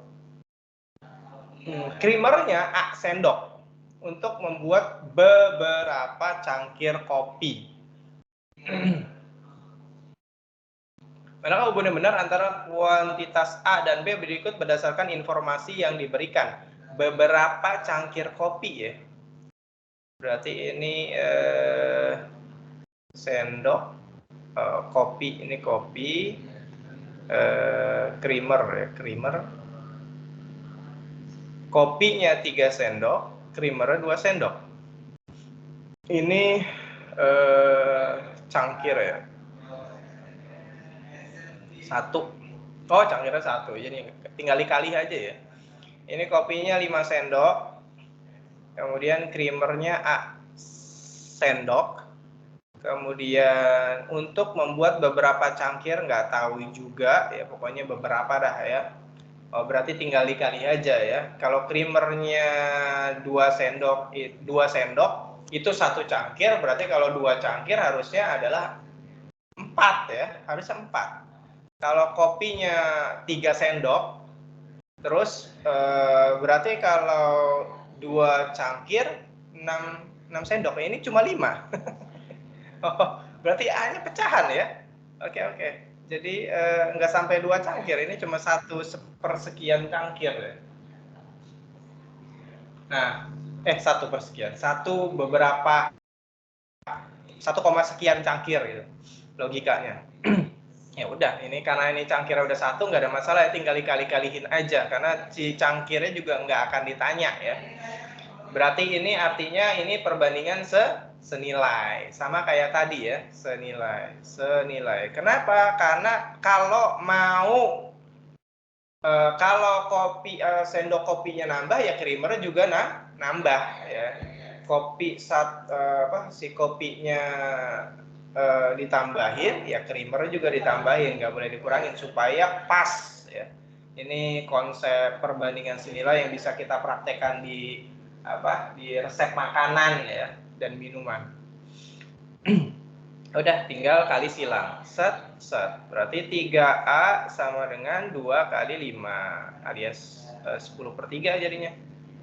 creamernya A sendok untuk membuat beberapa cangkir kopi. Manakah hubungan benar antara kuantitas A dan B berikut berdasarkan informasi yang diberikan? Beberapa cangkir kopi ya. Berarti ini sendok kopi, ini kopi, creamer ya, creamer. Kopinya 3 sendok, creamernya 2 sendok. Ini cangkir ya. 1. Oh, cangkirnya 1. Jadi tinggal dikali aja ya. Ini kopinya 5 sendok. Kemudian creamernya A sendok. Kemudian untuk membuat beberapa cangkir nggak tahu juga ya, pokoknya beberapa dah ya. Oh, berarti tinggal dikali aja ya. Kalau creamernya 2 sendok itu 1 cangkir, berarti kalau 2 cangkir harusnya adalah 4 ya, harusnya 4. Kalau kopinya 3 sendok, terus berarti kalau 2 cangkir 6 sendok, ini cuma 5. Oh, berarti A-nya pecahan ya. Oke. Jadi nggak sampai 2 cangkir, ini cuma 1/sekian cangkir ya. Nah, 1/sekian. 1 beberapa 1, sekian cangkir gitu logikanya. Ya udah, ini karena ini cangkirnya udah 1 nggak ada masalah ya, tinggal dikali-kaliin aja karena si cangkirnya juga nggak akan ditanya ya. Berarti ini artinya ini perbandingan senilai, sama kayak tadi ya, senilai. Kenapa? Karena kalau mau kalau kopi sendok kopinya nambah ya creamer juga nambah ya. Si kopinya ditambahin ya creamer juga ditambahin, nggak boleh dikurangin supaya pas ya. Ini konsep perbandingan senilai yang bisa kita praktekkan di resep makanan ya dan minuman. Udah tinggal kali silang. Set. Berarti 3A sama dengan 2 kali 5 alias 10/3 jadinya.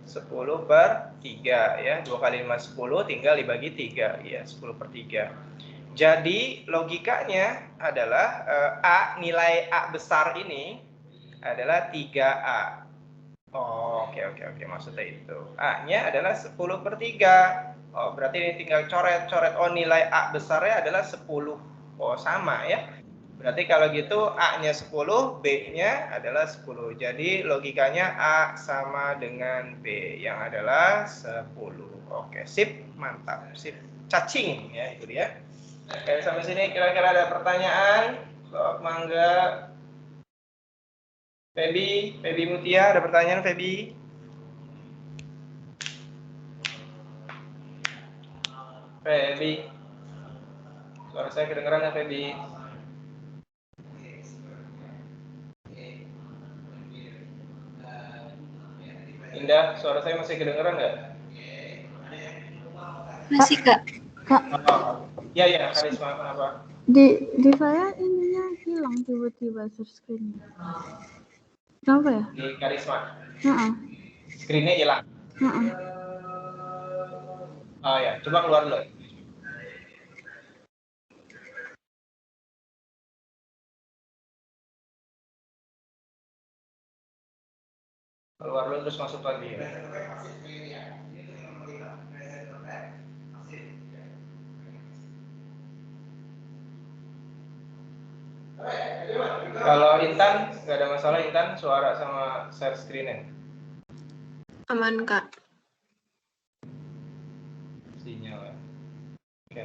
10/3 ya. 2 kali 5 10, tinggal dibagi 3 ya, 10/3. Jadi logikanya adalah nilai A besar ini adalah 3A. Oh, oke. Maksudnya itu. A-nya adalah 10/3. Oh, berarti ini tinggal coret. Oh, nilai A besarnya adalah 10. Oh, sama ya. Berarti kalau gitu A-nya 10, B-nya adalah 10. Jadi logikanya A sama dengan B yang adalah 10. Oke, sip. Mantap. Sip. Cacing ya itu dia. Oke, sampai sini kira-kira ada pertanyaan? Sok, mangga. Feby Mutia, ada pertanyaan Feby? Feby, suara saya kedengeran ya Feby? Indah, suara saya masih kedengeran nggak? Masih Kak. Oh, iya, Karisma, kenapa? Di saya ininya hilang tiba-tiba share screen-nya. Kenapa ya? Di Karisma. Screen-nya hilang. Oh ya, coba keluar dulu. Keluar dulu terus masuk lagi. Kalau Intan, nggak ada masalah Intan, suara sama share screen-nya? Aman, Kak. Sinyal ya.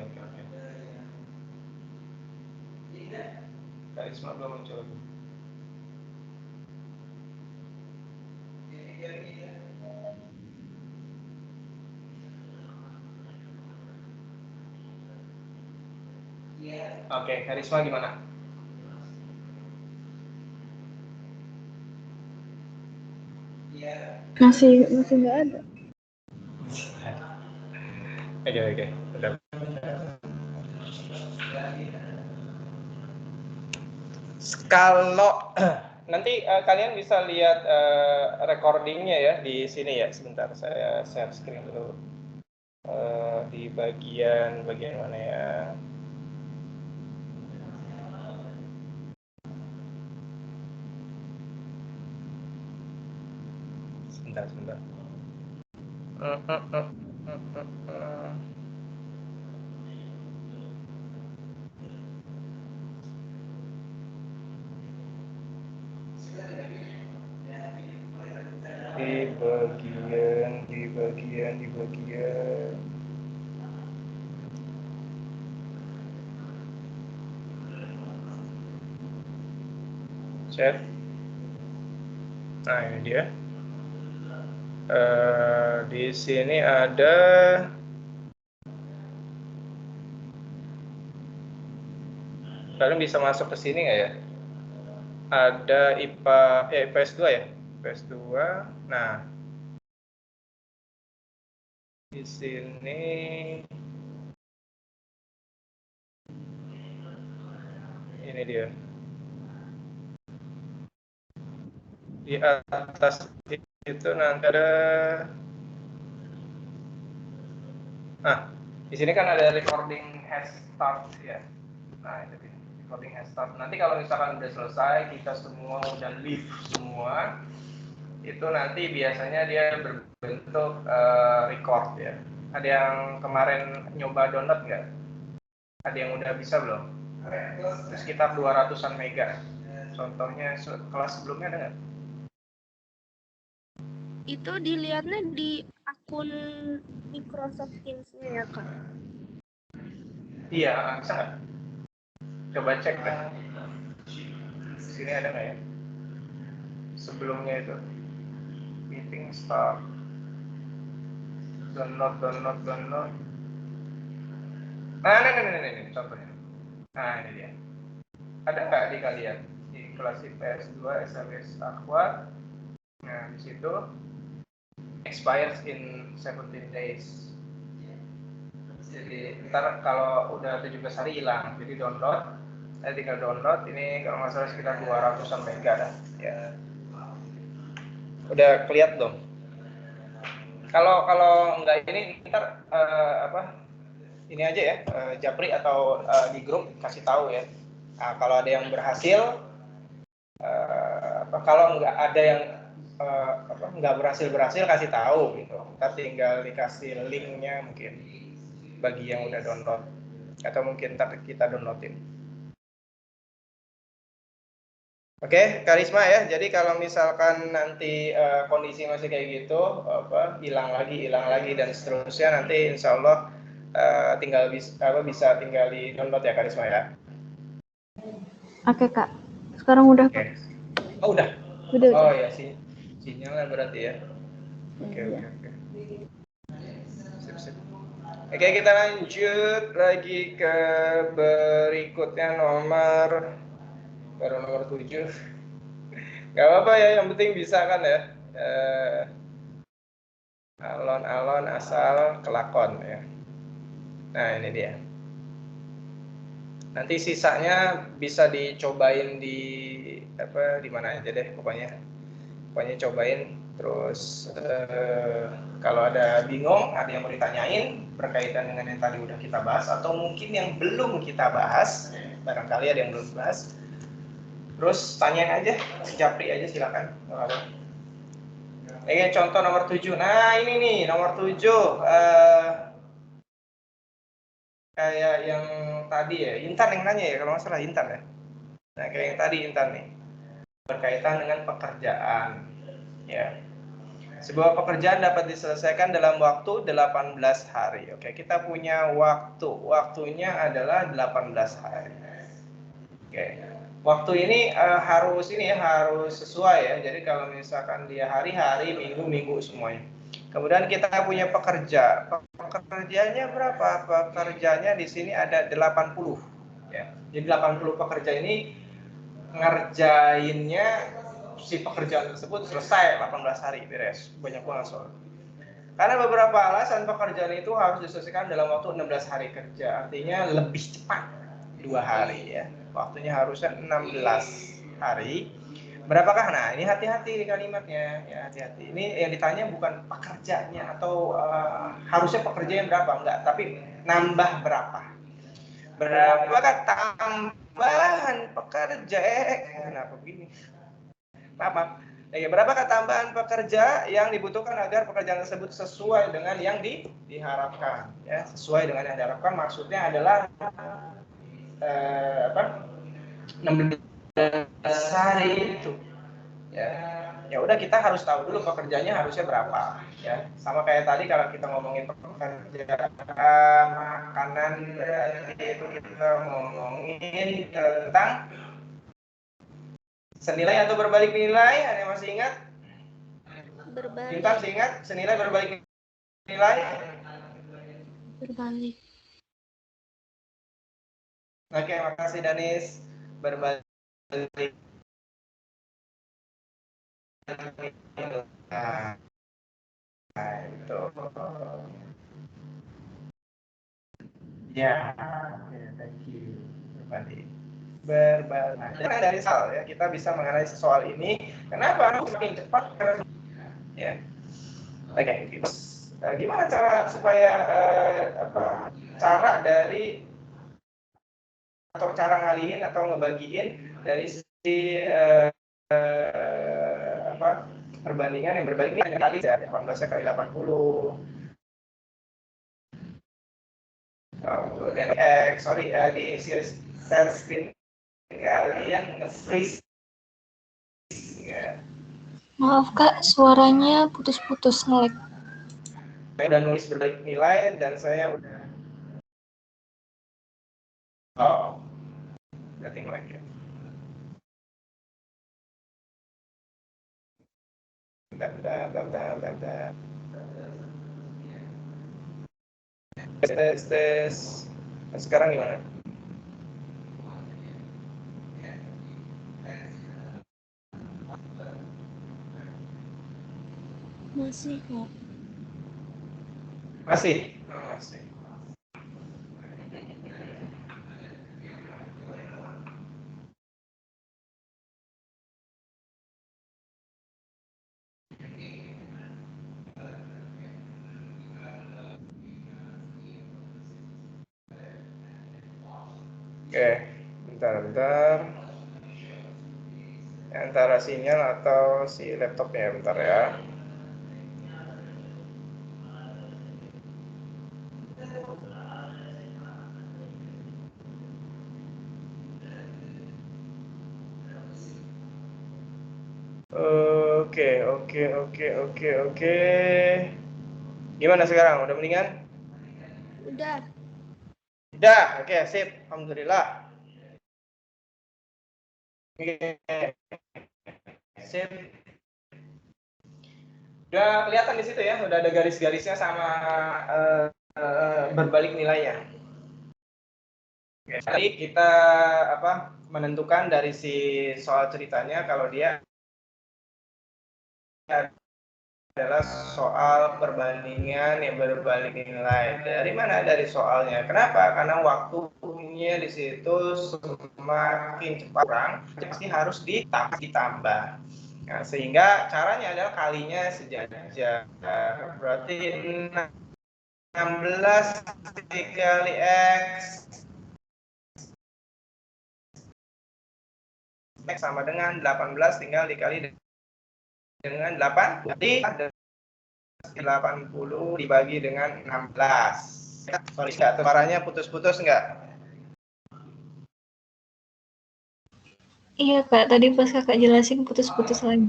Oke. Karisma belum muncul. Oke, Karisma gimana? masih nggak ada. Oke. Udah. Kalau nanti kalian bisa lihat recordingnya ya di sini ya. Sebentar, saya share screen dulu. Di bagian mana ya? sebentar. Di bagian. Chat. Nah, ini dia. Di sini ada kalian bisa masuk ke sini nggak ya? Ada IPA IPS 2 ya? IPS 2. Nah, di sini ini dia. Di atas itu nanti ada di sini kan ada recording has start ya. Nah, itu dia. Recording has start. Nanti kalau misalkan udah selesai, kita semua udah leave semua, itu nanti biasanya dia berbentuk record ya. Ada yang kemarin nyoba download nggak? Ada yang udah bisa belum? Sekitar 200-an mega. Contohnya kelas sebelumnya ada nggak? Itu dilihatnya di akun Microsoft Teams-nya ya, Kak? Iya, bisa nggak? Coba cek deh. Di sini ada nggak ya? Sebelumnya itu. Meeting start. Download. Nah, ini contohnya. Nah, ini dia. Ada nggak di kalian? Di kelas IPS 2 SMS Aqua. Nah, di situ expires in 17 days. Jadi ntar kalau udah 17 hari hilang, jadi download. Saya tinggal download. Ini kalau nggak salah sekitar 200-an mega dah. Ya. Udah kelihatan dong. Kalau nggak ini ntar ini aja ya, Japri atau di grup kasih tahu ya. Nah, kalau ada yang berhasil, kalau nggak ada yang nggak berhasil kasih tahu gitu. Kita tinggal dikasih linknya mungkin bagi yang udah download atau mungkin ntar kita downloadin. Oke, Karisma ya. Jadi kalau misalkan nanti kondisi masih kayak gitu, hilang lagi dan seterusnya, nanti insya Allah tinggal bisa tinggal di download ya Karisma ya. Oke, Kak. Sekarang udah, Kak. Oh, udah. Udah. Oh ya, sinyalnya berarti ya. Oke. Sip. Oke, kita lanjut lagi ke berikutnya nomor 7. Gak apa-apa ya, yang penting bisa kan ya. Alon-alon asal kelakon ya. Nah, ini dia. Nanti sisanya bisa dicobain di mana aja deh pokoknya cobain. Terus kalau ada bingung, ada yang mau ditanyain berkaitan dengan yang tadi udah kita bahas atau mungkin yang belum kita bahas, barangkali ada yang belum bahas, terus tanyain aja, Japri aja silakan. Contoh nomor 7. Nah, ini nih nomor 7 kayak yang tadi ya, Intan yang nanya ya, kalau nggak salah Intan ya. Nah, kayak yang tadi Intan nih, berkaitan dengan pekerjaan ya. Sebuah pekerjaan dapat diselesaikan dalam waktu 18 hari. Oke, kita punya waktunya adalah 18 hari. Oke, waktu ini harus sesuai ya. Jadi kalau misalkan dia hari-hari, minggu semuanya. Kemudian kita punya pekerjaannya berapa? Pekerjaannya di sini ada 80 ya. Jadi 80 pekerja ini ngerjainnya si pekerjaan tersebut selesai 18 hari beres. Banyak banget soal. Karena beberapa alasan pekerjaan itu harus diselesaikan dalam waktu 16 hari kerja. Artinya lebih cepat 2 hari ya. Waktunya harusnya 16 hari. Berapakah? Nah, ini hati-hati di kalimatnya. Ya, hati-hati. Ini yang ditanya bukan pekerjaannya atau harusnya pekerjaan berapa, enggak, tapi nambah berapa. Berapakah tambahan pekerja? Kenapa begini? Maaf. Oke, berapakah tambahan pekerja yang dibutuhkan agar pekerjaan tersebut sesuai dengan yang diharapkan? Ya, sesuai dengan yang diharapkan maksudnya adalah 16 hari itu. Ya udah kita harus tahu dulu pekerjanya harusnya berapa. Ya, sama kayak tadi kalau kita ngomongin pekerjaan makanan, berarti itu kita ngomongin tentang senilai atau berbalik nilai. Ada yang masih ingat? Berbalik. Intan masih ingat senilai berbalik nilai? Berbalik. Oke, makasih Danis. Berbalik. Nah, itu. Ya, thank you. Berbalik. Nah, dari soal ya, kita bisa menganalisis soal ini. Kenapa semakin cepat? Ya. Oke, gimana cara supaya cara dari atau cara ngalihin atau ngebagiin dari si perbandingan yang berbalik ini hanya kali ya 18 kali 80. Kemudian di share screen kalian nge-freeze. Ya. Maaf Kak, suaranya putus-putus nge-lag. Saya udah nulis berbalik nilai dan saya udah udah tinggal lagi. Bentar. Tes. Nah, sekarang gimana? Masih kok. Masih. Oke, bentar. Antara sinyal atau si laptopnya, bentar ya. Oke. Gimana sekarang? Udah mendingan? Udah. Oke, sip. Alhamdulillah. Oke. Sip. Udah kelihatan di situ ya, udah ada garis-garisnya sama berbalik nilainya. Oke. Tadi kita menentukan dari si soal ceritanya kalau dia adalah soal perbandingan yang berbalik nilai. Dari mana? Dari soalnya. Kenapa? Karena waktunya di situ semakin cepat kurang, pasti harus ditambah. Nah, sehingga caranya adalah kalinya sejajar. Berarti 16 dikali X sama dengan 18 tinggal dikali dengan 8, berarti ada 80 dibagi dengan 16. Sorry, suaranya putus-putus enggak? Iya Kak, tadi pas Kakak jelasin putus-putus lagi.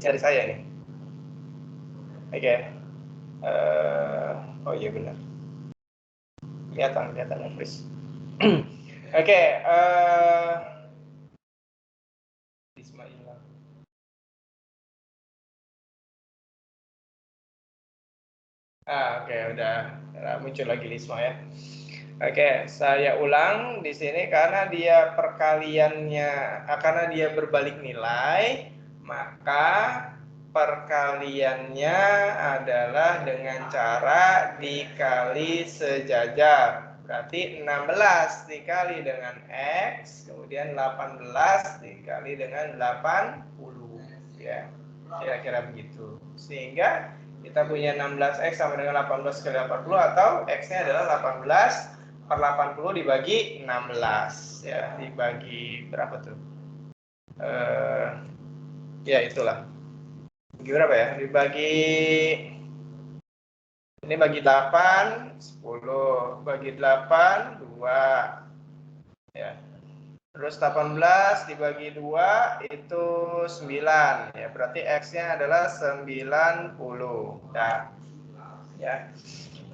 Dari saya nih. Oke. Oh iya benar. Kelihatan please. Oke, oke, udah muncul lagi Lisma ya. Oke, saya ulang di sini karena dia karena dia berbalik nilai, maka perkaliannya adalah dengan cara dikali sejajar. Berarti 16 dikali dengan X, kemudian 18 dikali dengan 80. Ya, kira-kira begitu. Sehingga Kita punya 16X sama dengan 18 kali 80 atau X-nya adalah 18 per 80 dibagi 16. Ya, dibagi berapa tuh? Ya, itulah. Dibagi berapa ya? Dibagi... Ini bagi 8, 10. Bagi 8, 2. Ya. Terus 18 dibagi 2 itu 9. Ya, berarti X-nya adalah 90. Nah, ya.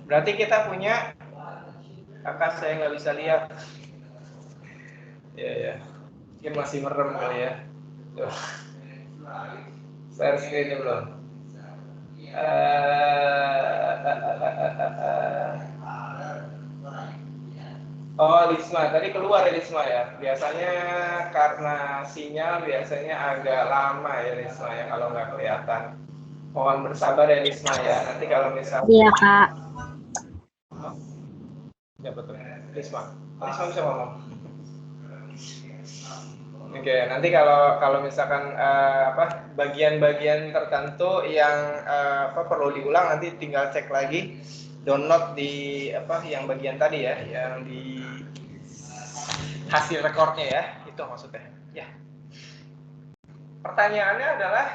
Berarti kita punya, kakak saya nggak bisa lihat. Ya. Mungkin masih merem kali ya. Tuh. Share screen belum? Oh, Lisma. Tadi keluar ya Lisma ya. Biasanya karena sinyal biasanya agak lama ya Lisma ya kalau nggak kelihatan. Mohon bersabar ya Lisma ya. Nanti kalau misalnya... Iya, Kak. Ya betul. Lisma. Lisma bisa ngomong. Oke, nanti kalau misalkan bagian-bagian tertentu yang perlu diulang nanti tinggal cek lagi, download di yang bagian tadi ya, yang di hasil rekornya ya, itu maksudnya. Ya. Pertanyaannya adalah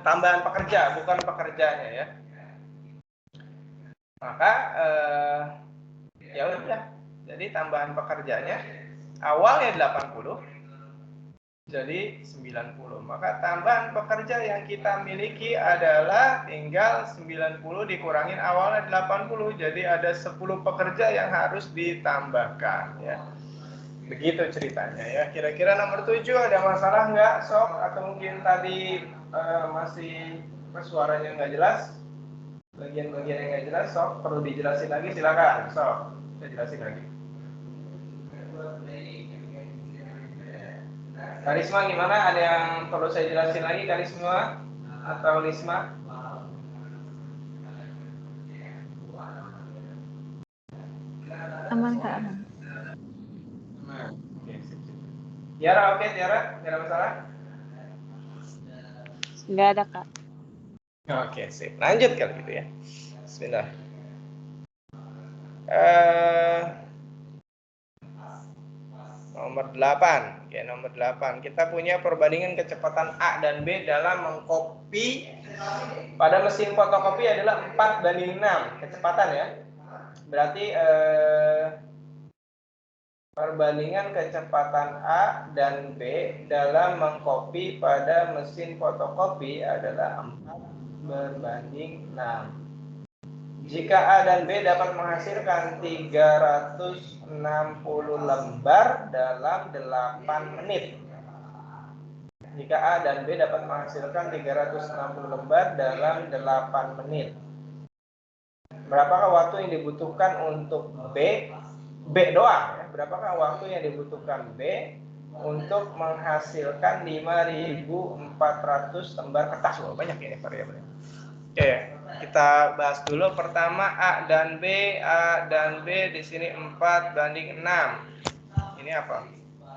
tambahan pekerja, bukan pekerjanya ya. Maka ya udah. Jadi tambahan pekerjanya awalnya 80. Jadi 90. Maka tambahan pekerja yang kita miliki adalah tinggal 90 dikurangin awalnya 80. Jadi ada 10 pekerja yang harus ditambahkan ya. Begitu ceritanya ya. Kira-kira nomor 7 ada masalah nggak, Sob? Atau mungkin tadi masih suaranya nggak jelas? Bagian-bagian yang nggak jelas, Sob, perlu dijelasin lagi, silakan, Sob. Saya jelasin lagi. Karisma gimana? Ada yang perlu saya jelasin lagi, Karisma atau Lisma? Aman, Kak, aman. Tiara, oke, Tiara, tidak ada masalah? Nggak ada, Kak. Oke, sip. Lanjut kalau gitu ya. Bismillah. Nomor 8. Oke, nomor 8. Kita punya perbandingan kecepatan A dan B dalam mengcopy pada mesin fotokopi adalah 4:6 kecepatan ya. Berarti perbandingan kecepatan A dan B dalam mengcopy pada mesin fotokopi adalah 4:6. Jika A dan B dapat menghasilkan 360 lembar dalam 8 menit. Jika A dan B dapat menghasilkan 360 lembar dalam 8 menit. Berapakah waktu yang dibutuhkan untuk B doang ya? Berapakah waktu yang dibutuhkan B untuk menghasilkan 5.400 lembar kertas? Wah, banyak ini variabelnya. Oke, kita bahas dulu. Pertama A dan B. A dan B di sini 4:6. Ini apa?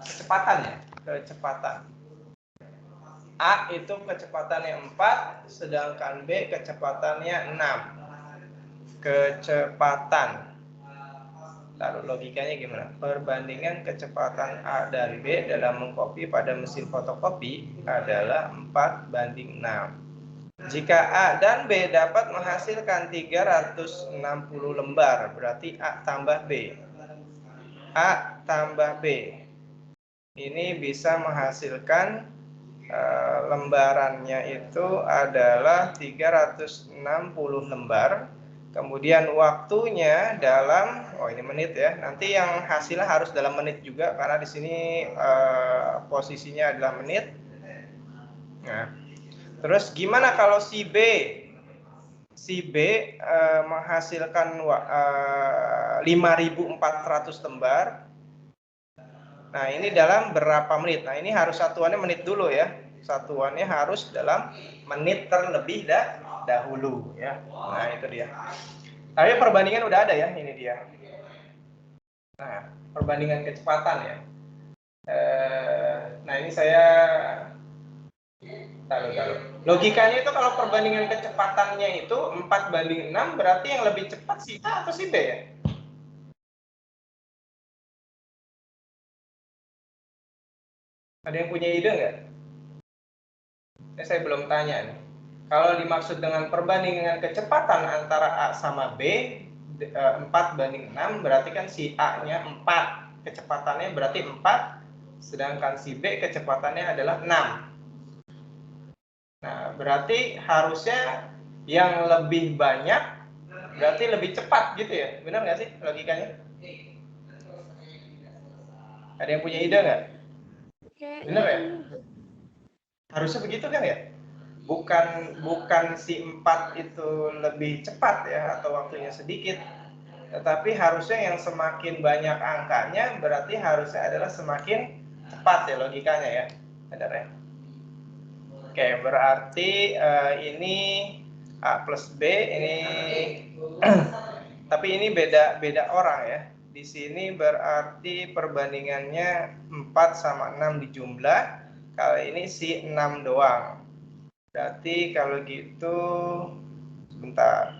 Kecepatan ya, kecepatan. A itu kecepatannya 4, sedangkan B kecepatannya 6. Kecepatan. Lalu logikanya gimana? Perbandingan kecepatan A dan B dalam mengcopy pada mesin fotokopi adalah 4:6. Jika A dan B dapat menghasilkan 360 lembar, berarti A tambah B. A tambah B. Ini bisa menghasilkan lembarannya itu adalah 360 lembar. Kemudian waktunya dalam, ini menit ya. Nanti yang hasilnya harus dalam menit juga karena di sini posisinya adalah menit. Nah, terus gimana kalau si B? Si B menghasilkan 5.400 lembar. Nah, ini dalam berapa menit? Nah, ini harus satuannya menit dulu ya. Satuannya harus dalam menit terlebih dahulu ya. Nah, itu dia. Tapi perbandingan udah ada ya, ini dia. Nah, perbandingan kecepatan ya. Nah, ini saya Taruh. Logikanya itu kalau perbandingan kecepatannya itu 4:6 berarti yang lebih cepat si A atau si B ya? Ada yang punya ide nggak? Saya belum tanya nih. Kalau dimaksud dengan perbandingan kecepatan antara A sama B 4:6 berarti kan si A-nya 4. Kecepatannya berarti 4, sedangkan si B kecepatannya adalah 6. Nah, berarti harusnya yang lebih banyak berarti lebih cepat gitu ya? Benar nggak sih logikanya? Ada yang punya ide nggak? Benar ya? Harusnya begitu kan ya? Bukan si 4 itu lebih cepat ya atau waktunya sedikit, tetapi harusnya yang semakin banyak angkanya berarti harusnya adalah semakin cepat ya logikanya ya. Benar ya? Oke, berarti ini A plus B ini tapi ini beda orang ya. Di sini berarti perbandingannya 4 sama 6 di jumlah. Kali ini si 6 doang. Berarti kalau gitu sebentar.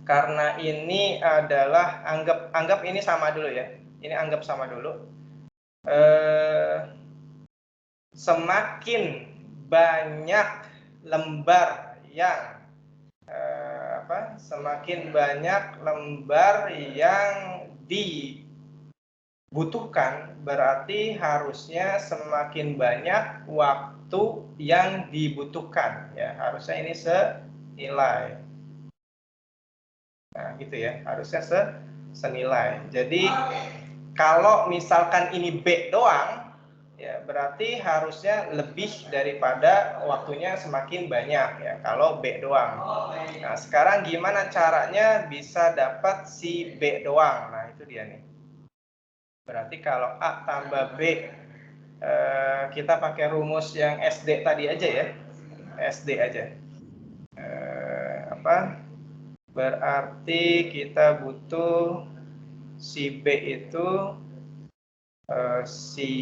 Karena ini adalah anggap ini sama dulu ya. Ini anggap sama dulu. Semakin banyak lembar yang semakin banyak lembar yang dibutuhkan berarti harusnya semakin banyak waktu yang dibutuhkan ya, harusnya ini senilai. Nah gitu ya, harusnya senilai. Jadi kalau misalkan ini B doang ya berarti harusnya lebih daripada waktunya semakin banyak ya kalau B doang. Nah sekarang gimana caranya bisa dapat si B doang? Nah itu dia nih. Berarti kalau A tambah B kita pakai rumus yang SD tadi aja ya, SD aja. Berarti kita butuh si B itu si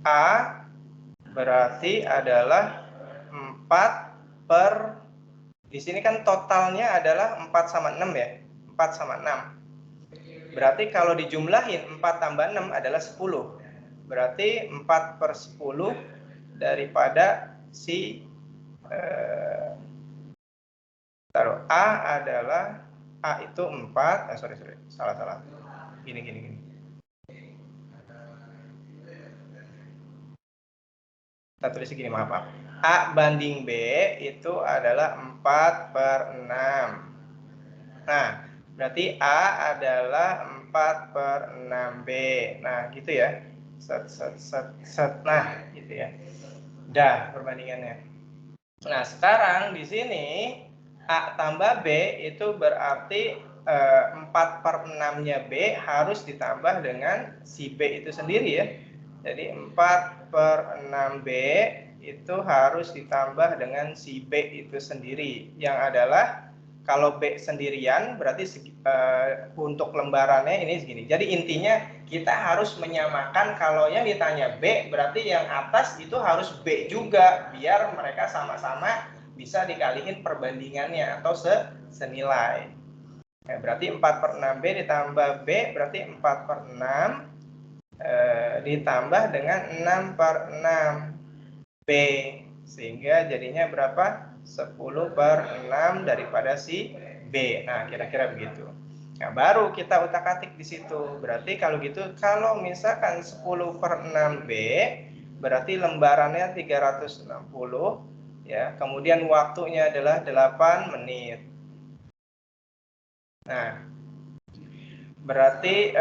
A berarti adalah 4 per, di sini kan totalnya adalah 4 sama 6 ya, 4 sama 6. Berarti kalau dijumlahin 4 tambah 6 adalah 10. Berarti 4 per 10 daripada si taruh A adalah, A itu 4, sorry, salah. Gini. Kita tulis segini, maaf. A banding B itu adalah 4 per 6. Nah, berarti A adalah 4 per 6B. Nah, gitu ya. Nah, gitu ya. Dah perbandingannya. Nah, sekarang di sini A tambah B itu berarti 4 per 6-nya B harus ditambah dengan si B itu sendiri ya. Jadi 4 per 6B itu harus ditambah dengan si B itu sendiri. Yang adalah kalau B sendirian berarti untuk lembarannya ini segini. Jadi intinya kita harus menyamakan, kalau yang ditanya B berarti yang atas itu harus B juga. Biar mereka sama-sama bisa dikalihin perbandingannya atau senilai. Nah, berarti 4 per 6B ditambah B berarti 4 per 6 ditambah dengan 6 per 6B, sehingga jadinya berapa? 10 per 6 daripada si B. Nah, kira-kira begitu. Nah, baru kita utak-atik di situ. Berarti kalau gitu, kalau misalkan 10 per 6B, berarti lembarannya 360, ya. Kemudian waktunya adalah 8 menit. Nah, berarti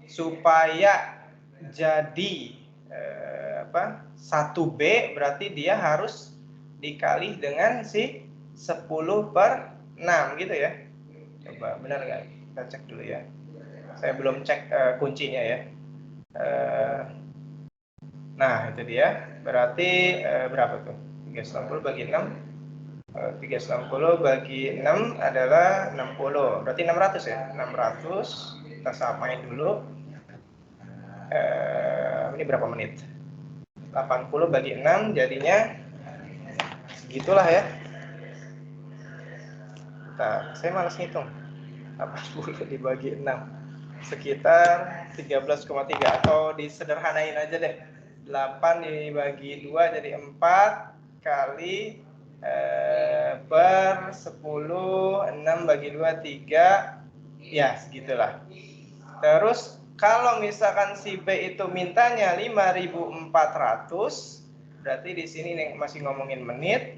supaya jadi 1B berarti dia harus dikali dengan si 10 per 6 gitu ya. Coba benar nggak? Kita cek dulu ya. Saya belum cek kuncinya ya. Nah itu dia. Berarti berapa tuh? 360 bagi 6. 360 bagi 6 adalah 60. Berarti 600 ya. 600 kita samain dulu. ini berapa menit? 80 bagi 6 jadinya segitulah ya. Bentar, saya malas ngitung. 80 dibagi 6 sekitar 13,3, atau disederhanain aja deh. 8 dibagi 2 jadi 4 kali per 10, 6 bagi 2 3, ya segitulah. Terus kalau misalkan si B itu mintanya 5.400, berarti di sini masih ngomongin menit.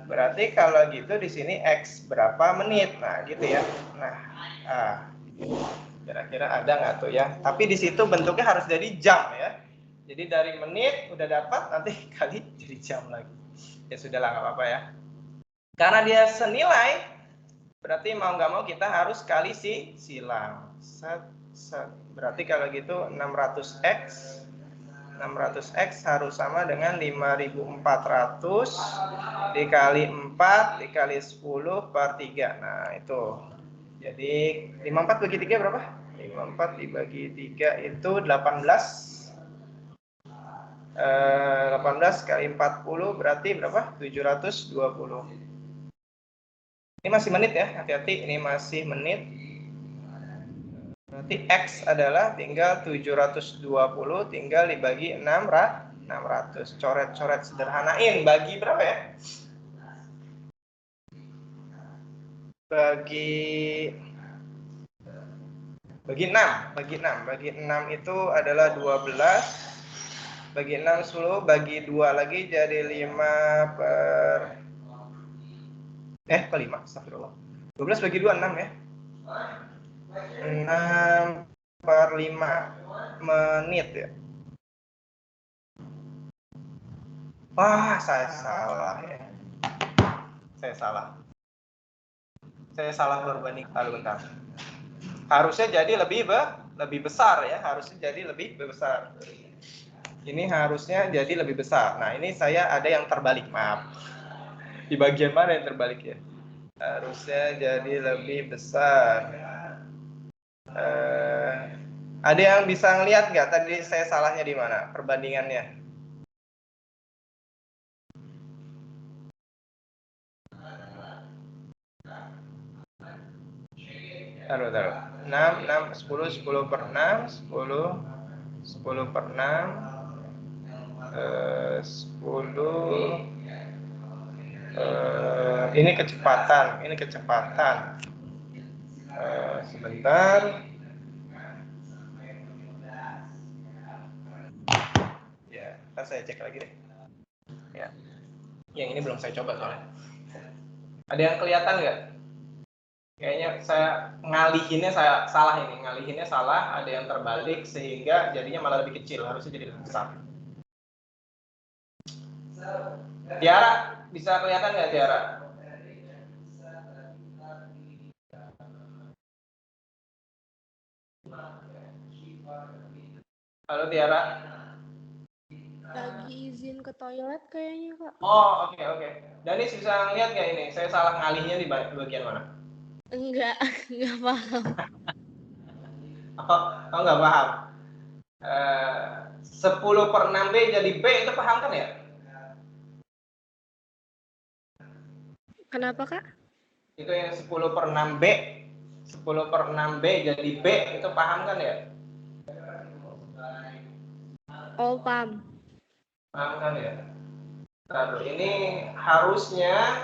Berarti kalau gitu di sini X berapa menit. Nah, gitu ya. Nah, kira-kira ada nggak tuh ya? Tapi di situ bentuknya harus jadi jam ya. Jadi dari menit udah dapat, nanti kali jadi jam lagi. Ya sudahlah, nggak apa-apa ya. Karena dia senilai, berarti mau nggak mau kita harus kali silang. Berarti kalau gitu 600X harus sama dengan 5.400 dikali 4 dikali 10 per 3. Nah, itu. Jadi 54 bagi 3 berapa? 54 dibagi 3 itu 18. 18 kali 40 berarti berapa? 720. Ini masih menit ya, hati-hati, ini masih menit. Berarti X adalah tinggal 720 tinggal dibagi 600. Coret-coret sederhanain, bagi berapa ya? Bagi 6. Bagi 6 itu adalah 12. Bagi 6 10, bagi 2 lagi jadi 5 per kok 5? Astagfirullah. 12 bagi 2 6 ya. 6 per 5 menit ya. Wah, saya salah ya. Saya salah berbanding. Bentar. Harusnya jadi lebih besar ya. Harusnya jadi lebih besar. Ini harusnya jadi lebih besar. Nah, ini saya ada yang terbalik. Maaf. Di bagian mana yang terbalik ya? Harusnya jadi lebih besar. Ada yang bisa ngelihat nggak tadi saya salahnya di mana perbandingannya? Taruh. 6, 10 per 6, 10 per 6, 10, ini kecepatan. Sebentar. Ya, ntar saya cek lagi deh. Ya, yang ini belum saya coba soalnya. Ada yang kelihatan nggak? Kayaknya saya ngalihinnya salah. Ada yang terbalik sehingga jadinya malah lebih kecil, harusnya jadi lebih besar. Tiara, bisa kelihatan nggak Tiara? Halo Tiara. Lagi izin ke toilet kayaknya, Kak. Oh, oke. Danis bisa ngeliat nggak ini? Saya salah ngalihinnya di bagian mana? Enggak paham. Oh, nggak paham. 10 per 6B jadi B, itu paham kan ya? Kenapa, Kak? Itu yang 10 per 6B. 10 per 6B jadi B, itu paham kan ya? Oh, paham. Paham kan ya? Lalu ini harusnya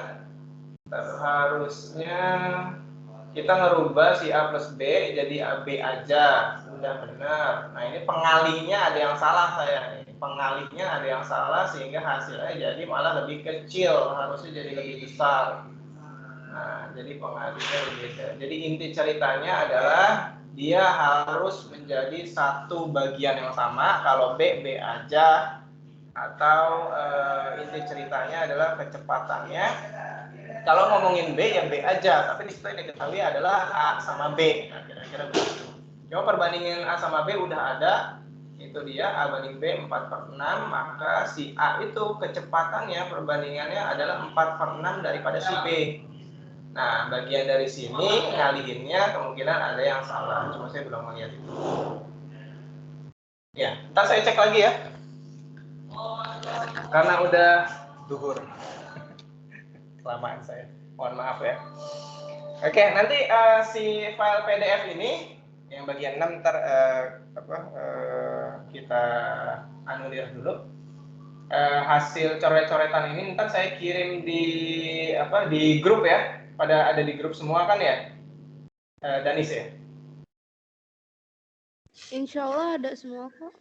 kita ngerubah si A plus B jadi AB aja. Udah benar. Nah, ini pengalihnya ada yang salah saya. Pengalihnya ada yang salah sehingga hasilnya jadi malah lebih kecil. Harusnya jadi lebih besar. Nah, jadi pengalihnya berbeda. Jadi inti ceritanya adalah dia harus menjadi satu bagian yang sama. Kalau B aja. Atau inti ceritanya adalah kecepatannya. Kalau ngomongin B ya B aja, tapi di situ yang diketahui adalah A sama B. Nah, kira-kira begitu. Coba perbandingan A sama B udah ada. Itu dia A banding B 4 per 6, maka si A itu kecepatannya perbandingannya adalah 4 per 6 daripada si B. Nah, bagian dari sini ngalihinnya kemungkinan ada yang salah, cuma saya belum melihat itu. Ya, ntar saya cek lagi ya. Karena udah duhur. Kelamaan saya. Mohon maaf ya. Oke, nanti si file PDF ini yang bagian 6 ntar kita anulir dulu. Hasil coret-coretan ini ntar saya kirim di grup ya. Ada di grup semua kan ya? Danis ya? Insya Allah ada semua kok.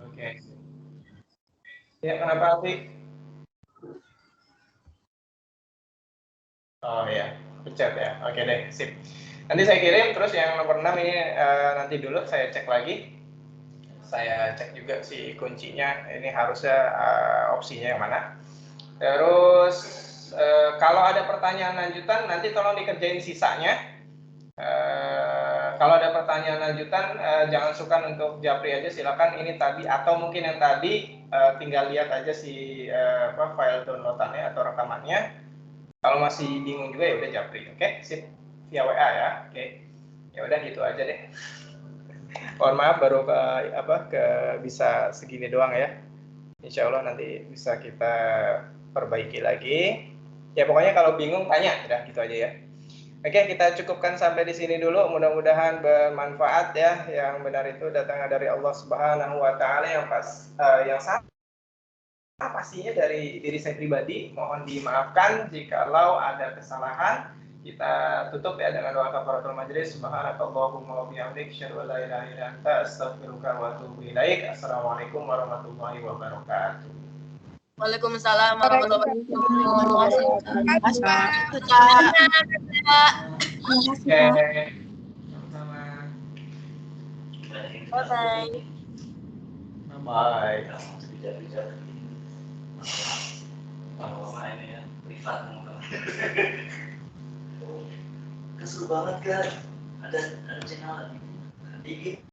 Oke. Ya, kenapa Alfi? Oh ya, pencet ya. Oke deh, sip. Nanti saya kirim, terus yang nomor 6 ini nanti dulu saya cek lagi. Saya cek juga si kuncinya, ini harusnya opsinya yang mana. Terus kalau ada pertanyaan lanjutan, nanti tolong dikerjain sisanya. Kalau ada pertanyaan lanjutan, jangan sukar untuk japri aja, silakan ini tadi atau mungkin yang tadi tinggal lihat aja si file downloadannya atau rekamannya. Kalau masih bingung juga ya udah japri, oke? Sip, via WA ya, oke? Ya udah gitu aja deh. Mohon maaf baru bisa segini doang ya. Insya Allah nanti bisa kita perbaiki lagi. Ya pokoknya kalau bingung tanya, udah gitu aja ya. Oke, kita cukupkan sampai di sini dulu. Mudah-mudahan bermanfaat ya. Yang benar itu datang dari Allah Subhanahu wa taala, yang salah pastinya dari diri saya pribadi. Mohon dimaafkan jikalau ada kesalahan. Kita tutup ya dengan doa kafaratul majelis. Subhanakallahumma wa bihamdik, asyhadu an la ilaha illa anta, astaghfiruka wa atubu ilaik. Assalamualaikum warahmatullahi wabarakatuh. Waalaikumsalam warahmatullahi wabarakatuh. Terima kasih, Pak. Oke. Sama-sama. Bye-bye. Bye. Ini ya, privat kan seru banget kan, ada channel dikit